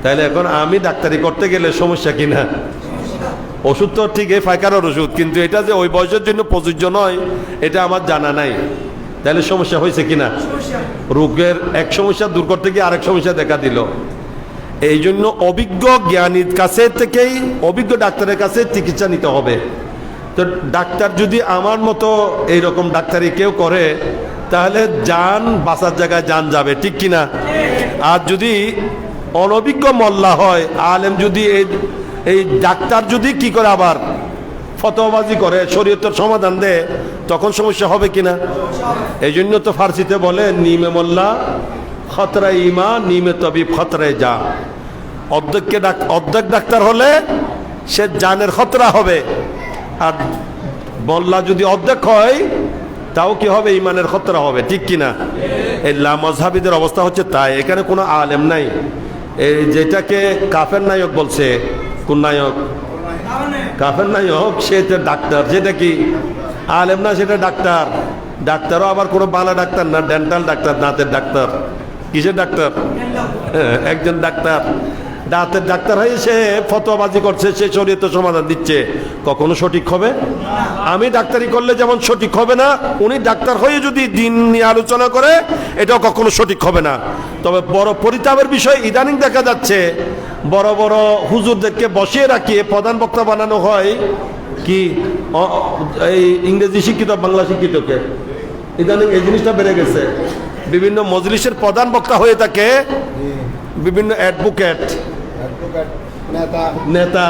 তাইলে এখন আমি ডাক্তারি করতে গেলে সমস্যা কিনা? ওষুধ তো ঠিক এই পায়খানার ওষুধ, কিন্তু এটা যে ওই বয়সের জন্য প্রযোজ্য নয়, এটা আমার জানা নাই। তাহলে সমস্যা হয়েছে কিনা? রোগের এক সমস্যা দূর করতে গিয়ে আরেক সমস্যা দেখা দিল। এই জন্য অভিজ্ঞ জ্ঞানীর কাছে থেকেই, অভিজ্ঞ ডাক্তারের কাছে চিকিৎসা নিতে হবে। তো ডাক্তার যদি আমার মতো এইরকম ডাক্তারি কেউ করে, তাহলে জান বাঁচার জায়গায় জান যাবে, ঠিক কিনা? আর যদি অনভিজ্ঞ মোল্লা হয়, আলেম যদি এই ডাক্তার যদি কি করে আবার ফতোয়াবাজি করে, শরীয়তের সমাধান দেয়, তখন সমস্যা হবে কিনা? এই জন্য তো ফার্সিতে বলে, নিমে মোল্লা খতরা ইমা, নিমে তবিব খতরায় যা। অর্ধেক ডাক্তার হলে সে জানের খতরা হবে, আর মোল্লা যদি অর্ধেক হয় তাও কি হবে? ইমানের খতরা হবে, ঠিক কিনা? এই লামাযহাবীদের অবস্থা হচ্ছে তাই। এখানে কোনো আলেম নাই। এই যেটাকে কাফের নায়ক বলছে, কোন নায়ক? কাফের নায়ক, সে ডাক্তার। যেটা কি আলেম না, সেটা ডাক্তার। ডাক্তারও আবার কোনো বালা ডাক্তার না, ডেন্টাল ডাক্তার, দাঁতের ডাক্তার। কিসের ডাক্তার? একজন ডাক্তার, দাঁতের ডাক্তার হয়ে সে ফতোয়াবাজি করছে, সে শরীয়তের সমাধান দিচ্ছে। কখনো সঠিক হবে? আমি ডাক্তারি করলে যেমন সঠিক হবে না, উনি ডাক্তার হয়ে যদি দিন নিয়ে আলোচনা করে, এটাও কখনো সঠিক হবে না। তবে বড় পরিতাপের বিষয়, ইদানিং দেখা যাচ্ছে বড় বড় হুজুরদেরকে বসিয়ে রাখিয়ে প্রধান বক্তা বানানো হয়। কি এই ইংরেজি শিক্ষিত, বাংলা শিক্ষিতকে, ইদানিং এই জিনিসটা বেড়ে গেছে। বিভিন্ন মজলিসের প্রধান বক্তা হয়ে থাকে বিভিন্ন অ্যাডভোকেট, নেতা।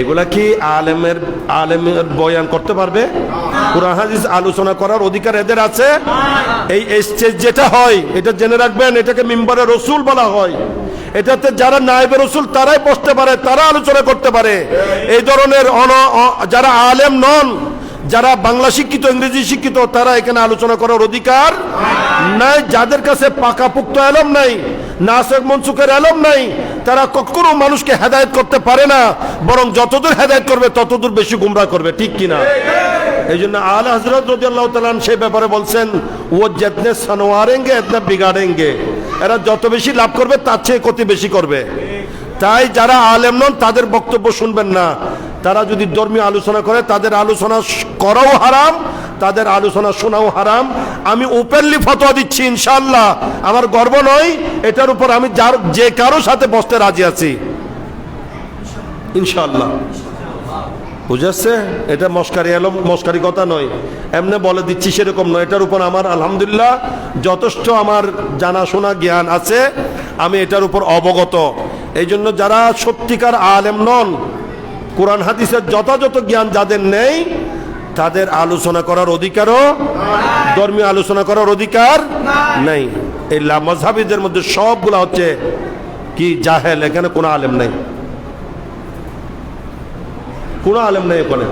এগুলা কি আলেমের বয়ান করতে পারবে? কুরআন হাদিস আলোচনা করার অধিকার এদের আছে? এই স্টেজ যেটা হয়, এটা জেনে রাখবেন, এটাকে মিম্বারে রসুল বলা হয়। এটাতে যারা নায়েবে রসুল তারাই বসতে পারে, তারা আলোচনা করতে পারে। এই ধরনের যারা আলেম নন, যারা বাংলা শিক্ষিত, ইংরেজি শিক্ষিত, তারা এখানে আলোচনা করার অধিকার নাই। যাদের কাছে পাকাপোক্ত এলম নাই, নাসেখ মনসুখের এলম নাই, তারা কখনো মানুষকে হেদায়েত করতে পারে না, বরং যতদূর হেদায়েত করবে ততদূর বেশি গুমরাহ করবে। ঠিক কিনা? এই জন্য আলা হযরত রাদিয়াল্লাহু তাআলা সেই ব্যাপারে বলছেন, ও জিতনে সনওয়ারেঙ্গে ইতনা বিগাড়েঙ্গে, এরা যত বেশি লাভ করবে তার চেয়ে ক্ষতি বেশি করবে। তাই যারা আলেম নন তাদের বক্তব্য শুনবেন না। তারা যদি ধর্মীয় আলোচনা করে, তাদের আলোচনা করাও হারাম, তাদের আলোচনা শোনাও হারাম। আমি ওপেনলি ফতোয়া দিচ্ছি, ইনশাআল্লাহ, আমার গর্ব নয়, এটার উপর আমি যে কারো সাথে বসতে রাজি আছি, ইনশাআল্লাহ। বুঝাচ্ছে? এটা মস্কারি কথা নয়, এমনি বলে দিচ্ছি সেরকম নয়। এটার উপর আমার আলহামদুলিল্লাহ যথেষ্ট আমার জানাশোনা জ্ঞান আছে, আমি এটার উপর অবগত। এই জন্য যারা সত্যিকার আলেম নন, কোরআন হাদিসের যথাযথ জ্ঞান যাদের নেই, তাদের আলোচনা করার অধিকারও, ধর্মীয় আলোচনা করার অধিকার নেই। এই মাযহাবীদের মধ্যে সবগুলা হচ্ছে কি জাহেল, এখানে কোনো আলেম নাই, কোনো আলেম নেই ওখানে।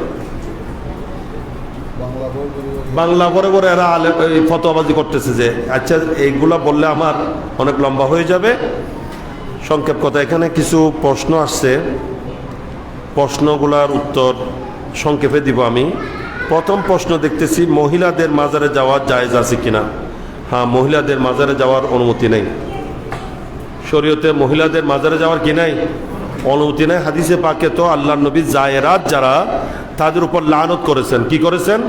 বাংলা পরে পরে এরা আলেম ফতোয়াবাজি করতেছে যে, আচ্ছা এইগুলা বললে আমার অনেক লম্বা হয়ে যাবে, সংক্ষেপ কথা। এখানে কিছু প্রশ্ন আসছে, প্রশ্নগুলার উত্তর সংক্ষেপে দিব আমি। প্রথম প্রশ্ন দেখতেছি, মহিলাদের মাজারে যাওয়া জায়েজ আছে কিনা? হ্যাঁ, মহিলাদের মাজারে যাওয়ার অনুমতি নেই শরীয়তে। মহিলাদের মাজারে যাওয়ার কি নাই? অনুমতি নেই। হাদিসে পাকে তো আল্লাহর নবী জায়েরাত যারা, তাদের উপর লানত করেছেন। কি করেছেন?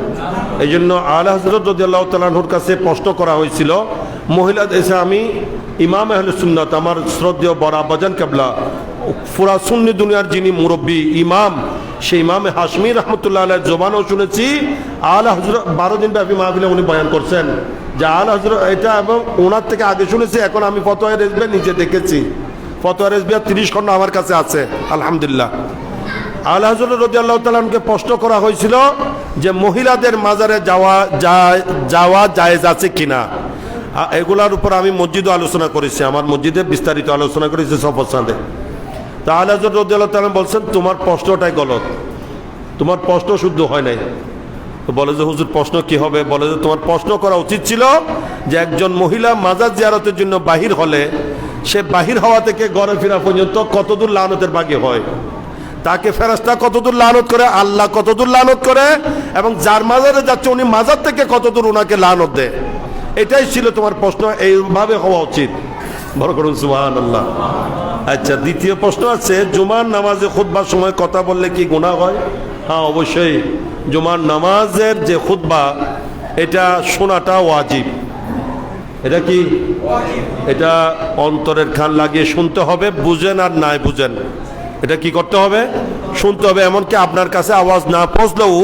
এই জন্য আলা হযরত রাদিয়াল্লাহু তাআলা আনহুর কাছে প্রশ্ন করা হয়েছিল, মহিলাদের এসে, আমি ইমাম আহলে সুন্নাত, আমার শ্রদ্ধেয় বড় আব্বাজান কিবলা, পুরা সুন্নি দুনিয়ার যিনি মুরব্বী ইমাম, সেই ইমামে হাশমি রহমতুল্লাহ আলাইহির জবানও শুনেছি। আলা হযরত 12 দিন ব্যাপী মাহফিলে উনি বয়ান করছেন যে আলা হযরত এটা, এবং ওনার থেকে আগে শুনেছি, এখন আমি ফতোয়া রেজবিয়া নিজে দেখেছি। ফতোয়া রেজবিয়া 30 খন্ড আমার কাছে আছে, আলহামদুলিল্লাহ। আলা হযরত রাদিয়াল্লাহু তাআলা আনহুকে প্রশ্ন করা হয়েছিল যে মহিলাদের মাজারে যাওয়া জায়েজ আছে কিনা। এগুলার উপর আমি মসজিদে আলোচনা করেছি, আমার মসজিদে বিস্তারিত আলোচনা করেছি সফরসাদে। তা আলা হযরত রাদিয়াল্লাহু তাআলা বলছেন, তোমার প্রশ্নটাই গলত, তোমার প্রশ্ন শুদ্ধ হয় নাই। তো বলে যে হুজুর প্রশ্ন কি হবে? বলে যে তোমার প্রশ্ন করা উচিত ছিল যে একজন মহিলা মাজার জিয়ারতের জন্য বাহির হলে, সে বাহির হওয়া থেকে ঘরে ফেরা পর্যন্ত কতদূর লানতের ভাগী হয়, তাকে ফেরেশতা কতদূর লানত করে, আল্লাহ কতদূর লানত করে, এবং যার মাজারে যাচ্ছে উনি মাজার থেকে কতদূর ওনাকে লানত দেয়। এটাই ছিল তোমার প্রশ্ন, এইভাবে হওয়া উচিত। বড় করুন সুবহানাল্লাহ। আচ্ছা, দ্বিতীয় প্রশ্ন আছে, জুমার নামাজে খুতবার সময় কথা বললে কি গুনাহ হয়? হ্যাঁ, অবশ্যই। জুমার নামাজের যে খুতবা, এটা শোনাটা ওয়াজিব। এটা কি? এটা অন্তরের খান লাগিয়ে শুনতে হবে, বুঝেন আর নাই বুঝেন, এটা কি করতে হবে? শুনতে হবে। এমনকি আপনার কাছে আওয়াজ না পৌঁছলেও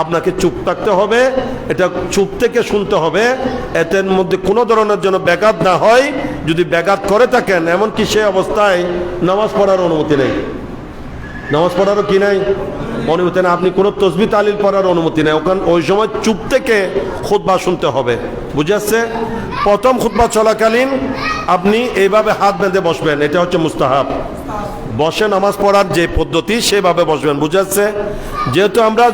আপনাকে চুপ থাকতে হবে, এটা চুপ থেকে শুনতে হবে। এর মধ্যে কোনো ধরনের জন্য ব্যাঘাত না হয়। যদি ব্যাঘাত করে থাকেন, এমনকি সেই অবস্থায় নামাজ পড়ার অনুমতি নেই, নামাজ পড়ারও কি নাই? অনুমতি নেই। আপনি কোনো তসবিহ তাহলিল পড়ার অনুমতি নেই। ওখানে ওই সময় চুপ থেকে খুতবা শুনতে হবে। বুঝে আসছে? প্রথম খুতবা চলাকালীন আপনি এইভাবে হাত বেঁধে বসবেন, এটা হচ্ছে মুস্তাহাব। বসে নামাজ পড়ার যে পদ্ধতি, সেভাবে বসবেন। বুঝে আসছে? যেহেতু আমরা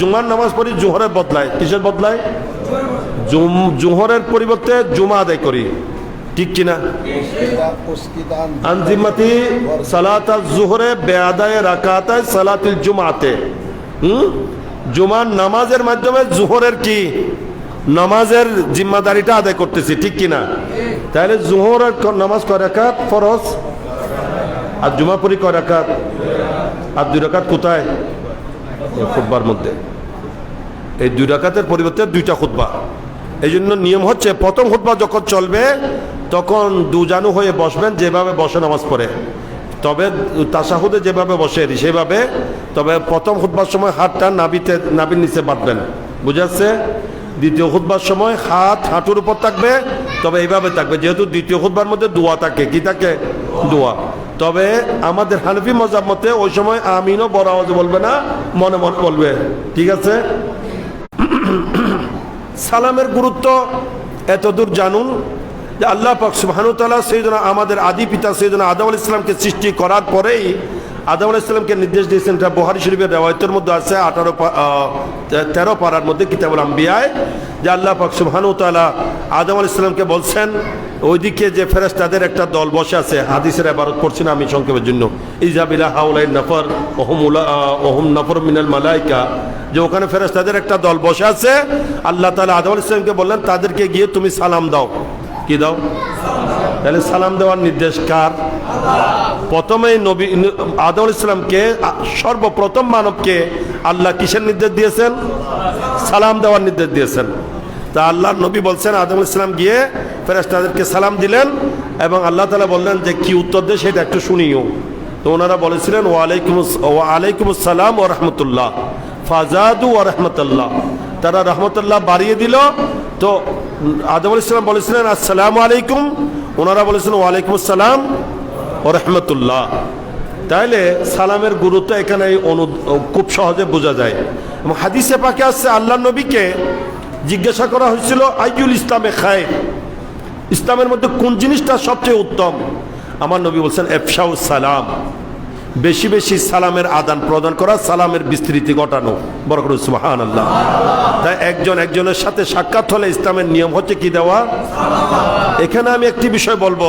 জুমার নামাজ পড়ি, জোহরের বদলায়, কিসের বদলায়? জোহরের পরিবর্তে জুমা আদায় করি, ঠিক কিনা? আনজিমাতি সালাতা জুহরে বেআদায়ে রাকাতায় সালাতুল জুমাতে। জুমার নামাজের মাধ্যমে জোহরের কি নামাজের জিম্মাদারিটা আদায় করতেছি, ঠিক কিনা? তাহলে জোহরের নামাজ কয় রাকাত ফরজ, আর জুমা পড়ি কয় রাকাত, আর 2 রাকাত কোথায়? খুতবার মধ্যে। এই 2 রাকাতের পরিবর্তে 2টা খুতবা। এই জন্য নিয়ম হচ্ছে, প্রথম খুতবা যখন চলবে তখন দুজানু হয়ে বসবেন, যেভাবে বসে নামাজ পড়ে, তবে তাশাহুদে যেভাবে বসে সেভাবে। তবে প্রথম খুতবার সময় হাতটা নাভির নিচে বাঁধবেন। বুঝে আসছে? দ্বিতীয় খুতবার সময় হাত হাঁটুর উপর থাকবে, তবে এইভাবে থাকবে, যেহেতু দ্বিতীয় খুতবার মধ্যে দোয়া থাকে। কি থাকে? দোয়া। তবে আমাদের হানফি মাযহাব মতে ওই সময় আমিনও বড় আওয়াজে বলবে না, মনে মনে বলবে, ঠিক আছে? সালামের গুরুত্ব এতদূর জানুন যে আল্লাহ পাক সুবহানাহু ওয়া তাআলা সাইয়েদনা আমাদের আদি পিতা সাইয়েদনা আদম আলাইহিস সালামকে সৃষ্টি করার পরেই আদম আলাইহিস সালামকে নির্দেশ দিয়েছেন। এটা বুখারী শরীফের riwayতের মধ্যে আছে 13 পারার মধ্যে কিতাবুল আম্বিয়ায়, যে আল্লাহ পাক সুবহানাহু ওয়া তাআলা আদম আলাইহিস সালামকে বলছেন ওইদিকে যে ফেরেশতাদের একটা দল বসে আছে, হাদিসের ইবারত পড়ছি না আমি সংক্ষেপের জন্য, ইজাবিলা হাউলাই নাফর ওহুম নাফর মিনাল মালাইকা, যে ওখানে ফেরেশতাদের একটা দল বসে আছে। আল্লাহ তাআলা আদম আলাইহিস সালামকে বললেন তাদেরকে গিয়ে তুমি সালাম দাও। কি দাও? তাহলে সালাম দেওয়ার নির্দেশ কার? প্রথমেই নবী আদম আলাইহিস সালামকে, সর্বপ্রথম মানবকে আল্লাহ কিসের নির্দেশ দিয়েছেন? সালাম দেওয়ার নির্দেশ দিয়েছেন। তা আল্লাহর নবী বলছেন আদম আলাইহিস সালাম গিয়ে ফেরেশতাদেরকে সালাম দিলেন এবং আল্লাহ তাআলা বললেন যে কি উত্তর দেয় সেটা একটু শুনিও। তো ওনারা বলেছিলেন ওয়া আলাইকুমুস সালাম ওয়া রাহমাতুল্লাহ ফাজাদু ওয়া রাহমাতুল্লাহ, তারা রহমতুল্লাহ বাড়িয়ে দিল। তো আদম আলাইহিস সালাম বলেছিলেন আসসালামু আলাইকুম, ওনারা বলেছিলেন ওয়া আলাইকুমুস সালাম ওয়া রাহমাতুল্লাহ। তাইলে সালামের গুরুত্ব এখানে খুব সহজে বোঝা যায়। এবং হাদিসে পাকে আছে আল্লাহর নবীকে জিজ্ঞাসা করা হয়েছিল আইয়ুল ইসলামে খায়র, ইসলামের মধ্যে কোন জিনিসটা সবচেয়ে উত্তম? আমার নবী বলছেন ইফশাউস সালাম, বেশি বেশি সালামের আদান প্রদান করা, সালামের বিস্তৃতি ঘটানো। বড় করে সুবহানাল্লাহ। তাই একজন একজনের সাথে সাক্ষাৎ হলে ইসলামের নিয়ম হচ্ছে কি দেওয়া? এখানে আমি একটি বিষয় বলবো,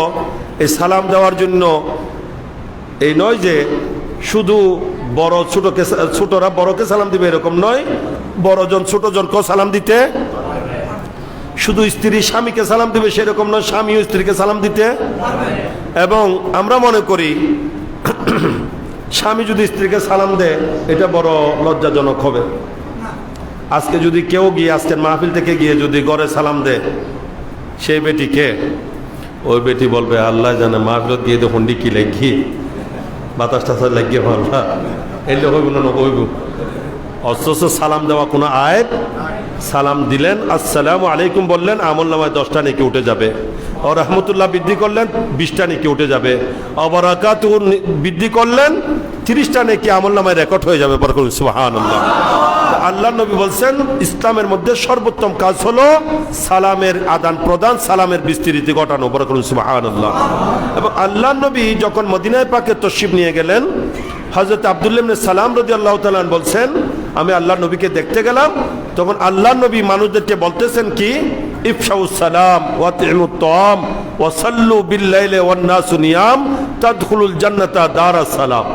এই সালাম দেওয়ার জন্য এই নয় যে শুধু বড় ছোটরা বড়কে সালাম দিবে এরকম নয়, বড়জন ছোটজনকেও সালাম দিতে, শুধু স্ত্রী স্বামীকে সালাম দিবে সেরকম নয়, স্বামীও স্ত্রীকে সালাম দিতে। এবং আমরা মনে করি স্বামী যদি স্ত্রীকে সালাম দেয় এটা বড় লজ্জাজনক হবে। আজকে যদি কেউ গিয়ে আজকের মাহফিল থেকে গিয়ে যদি ঘরে সালাম দেয় সেই বেটিকে, ওই বেটি বলবে আল্লাহ জানে মাহফিলত গিয়ে তো হন্ডি কি লেখি বাতাস টাতাস লাগিয়ে ভাল্লা এলে হইব না হইব। অথচ সালাম দেওয়া কোনো আয়াত, সালাম দিলেন আসসালামু আলাইকুম বললেন আমল নামায় 10টা নেকি উঠে যাবে, ও রহমতুল্লাহ বৃদ্ধি করলেন 20টা নেকি উঠে যাবে, অবরাকাতু বৃদ্ধি করলেন 30টা নেকি আমল নামায় রেকর্ড হয়ে যাবে। বরকত সুবহানাল্লাহ। আল্লাহ নবী বলছেন ইসলামের মধ্যে সর্বোত্তম কাজ হলো সালামের আদান প্রদান, সালামের বিস্তৃতি ঘটানো। বরকত সুবহানাল্লাহ। এবং আল্লাহ নবী যখন মদিনায় পাকে তশরিফ নিয়ে গেলেন, হযরত আব্দুল্লাহ ইবনে সালাম রাদিয়াল্লাহু তাআলা বলছেন আমি আল্লাহ নবীকে দেখতে গেলাম, তখন আল্লাহ নবী মানুষদেরকে বলতেছেন কি ইফশাউস সালাম ওয়া আতিমুত তাআম ওয়া সাল্লু বিল লাইলি ওয়ান নাসু নিয়াম তাদখুলুল জান্নাতা দারাস সালাম।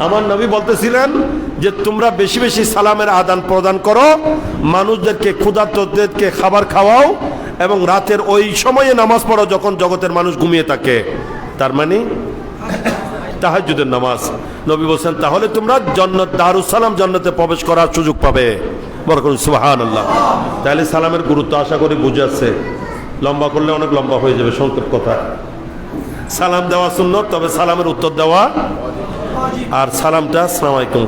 আমার নবী বলতেছিলেন যে তোমরা বেশি বেশি সালামের আদান প্রদান করো, মানুষদেরকে ক্ষুধার্তদেরকে খাবার খাওয়াও এবং রাতের ওই সময়ে নামাজ পড়ো যখন জগতের মানুষ ঘুমিয়ে থাকে, তার মানে তাহাজ্জুদের নামাজ। নবী বলছেন তাহলে তোমরা জান্নাত দারুস সালাম জান্নাতে প্রবেশ করার সুযোগ পাবে। বরকত সুবহানাল্লাহ। তাহলে সালামের গুরুত্ব আশা করি বুঝাচ্ছে, লম্বা করলে অনেক লম্বা হয়ে যাবে, সংক্ষেপ কথা। সালাম দেওয়া সুন্নত, তবে সালামের উত্তর দেওয়া, আর সালামটা আসসালামু আলাইকুম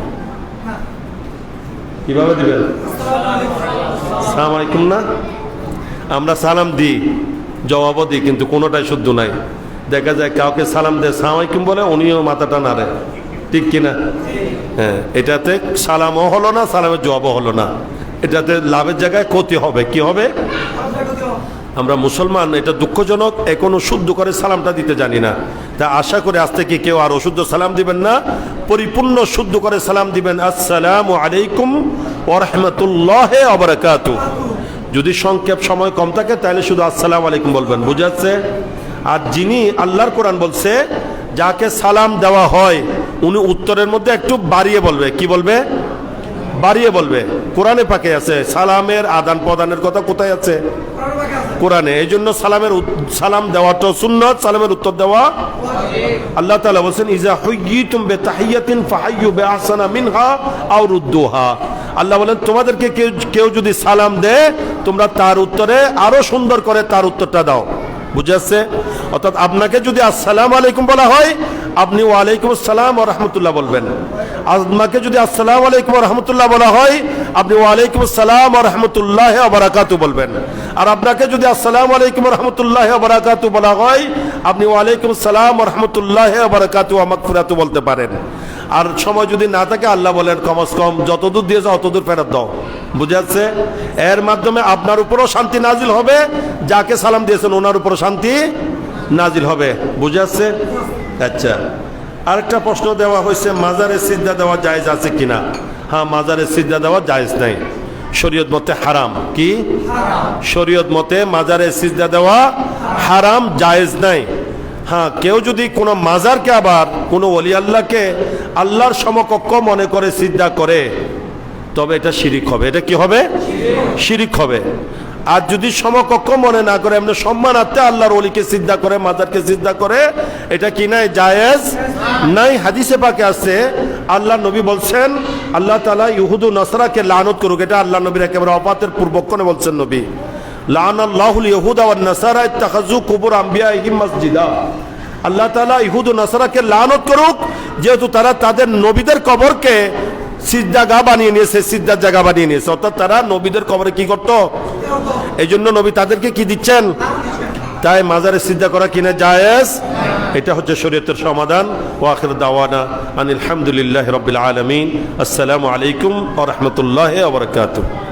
কিভাবে দিবেন? আসসালামু আলাইকুম না, আমরা সালাম দিই জবাবও দিই কিন্তু কোনোটাই শুদ্ধ নাই। দেখা যায় কাউকে সালাম দেয় আসসালামু আলাইকুম বলে উনিও মাথাটা নাড়ে, ঠিক কিনা? হ্যাঁ, এটাতে সালামও হলো না, সালামের জবাবও হলো না, এটাতে লাভের জায়গায় ক্ষতি হবে। কি হবে? আমরা মুসলমান, এটা দুঃখজনক, এখনো শুদ্ধ করে সালামটা দিতে জানি না। তা আশা করে আজ থেকে কেউ আর অশুদ্ধ সালাম দিবেন না, পরিপূর্ণ শুদ্ধ করে সালাম দিবেন আসসালামু আলাইকুম ওয়া রাহমাতুল্লাহি ওয়া বারাকাতুহু। যদি সংক্ষেপ সময় কম থাকে তাহলে শুধু আসসালামু আলাইকুম বলবেন, বুঝাচ্ছে? আর যিনি আল্লাহর কোরআন বলছে যাকে সালাম দেওয়া হয় উনি উত্তরের মধ্যে একটু বাড়িয়ে বলবে। কি বলবে? বাড়িয়ে বলবে। কোরআনে পাকে আছে সালামের আদান প্রদানের কথা, কোথায় আছে? কোরআনে। এই জন্য সালাম দেওয়াটা সুন্নত, সালামের উত্তর দেওয়া আল্লাহ তাআলা বলেন ইজা হুয়্যিতুম বিতাহিয়াতিন ফাহাইয়ু বিআহসানা মিনহা আও রুদ্দুহা। আল্লাহ বলেন তোমাদেরকে কেউ যদি সালাম দেয় তোমরা তার উত্তরে আরো সুন্দর করে তার উত্তরটা দাও। বুঝাচ্ছে? অর্থাৎ আপনাকে যদি আসসালামু আলাইকুম বলা হয় আপনি ওয়া আলাইকুম আসসালাম ওয়া রাহমাতুল্লাহ বলবেন। আপনাকে যদি আসসালামু আলাইকুম ওয়া রাহমাতুল্লাহ বলা হয় আপনি ওয়া আলাইকুম আসসালাম ওয়া রাহমাতুল্লাহি ওয়া বারাকাতুহু বলবেন। আর আপনাকে যদি আসসালামু আলাইকুম ওয়া রাহমাতুল্লাহি ওয়া বারাকাতুহু বলা হয় আপনি ওয়া আলাইকুম আসসালাম ওয়া রাহমাতুল্লাহি ওয়া বারাকাতুহু ওয়া মাগফিরাতুহু বলতে পারেন। আর সময় যদি না থাকে আল্লাহ বলেন কমস কম যতদূর দিয়েছে অতদূর ফেরত দাও। বুঝে যাচ্ছে? এর মাধ্যমে আপনার উপরও শান্তি নাজিল হবে, যাকে সালাম দিয়েছেন ওনার উপরও শান্তি নাজিল হবে। বুঝে যাচ্ছে? আচ্ছা, আরেকটা প্রশ্ন দেওয়া হয়েছে, মাজারে সিজদা দেওয়া জায়েজ আছে কিনা? হ্যাঁ, মাজারে সিজদা দেওয়া জায়েজ নাই, শরীয়ত মতে হারাম। কি? শরীয়ত মতে মাজারে সিজদা দেওয়া হারাম, জায়েজ নাই। হ্যাঁ, কেউ যদি কোনো মাজারকে আবার কোনো ওলি আল্লাহকে আল্লাহর সমকক্ষ মনে করে সিজদা করে, তবে এটা শিরিক হবে। এটা কি হবে? শিরিক হবে। আর যদি সমকক্ষ মনে না করে এমনি সম্মানার্থে আল্লাহর ওলিকে সিজদা করে, মাজারকে সিজদা করে, এটা কি নাই? জায়েজ নাই। হাদিসে পাকে আছে, আল্লাহ নবী বলছেন আল্লাহ তাআলা ইহুদ ও নাসরাকে লানত করুক। এটা আল্লাহ নবীর একেবারে অপাতের পূর্বক্ষণে বলছেন নবী, লানাল্লাহুল ইহুদা ওয়ান নাসারা ইত্তাখাযু কুবুর আমবিয়াইহিম মসজিদা। আল্লাহ তাআলা ইহুদ ও নাসরাকে লানত করুক, যেহেতু তারা তাদের নবীদের কবরকে সিজদাগাহ বানিয়ে নিয়েছে, সিজদার জায়গা বানিয়ে নিয়েছে। অর্থাৎ তারা নবীদের কবরে কি করত? এই জন্য নবী তাদেরকে কি দিচ্ছেন? তাই মাজারে সিজদা করা কিনা জায়েজ। এটা হচ্ছে শরীয়তের সমাধান। ওয়া আখির দাওয়ানা আনিল হামদুলিল্লাহি রাব্বিল আলামিন। আসসালামু আলাইকুম ওয়া রাহমাতুল্লাহি ওয়া বারাকাতুহু।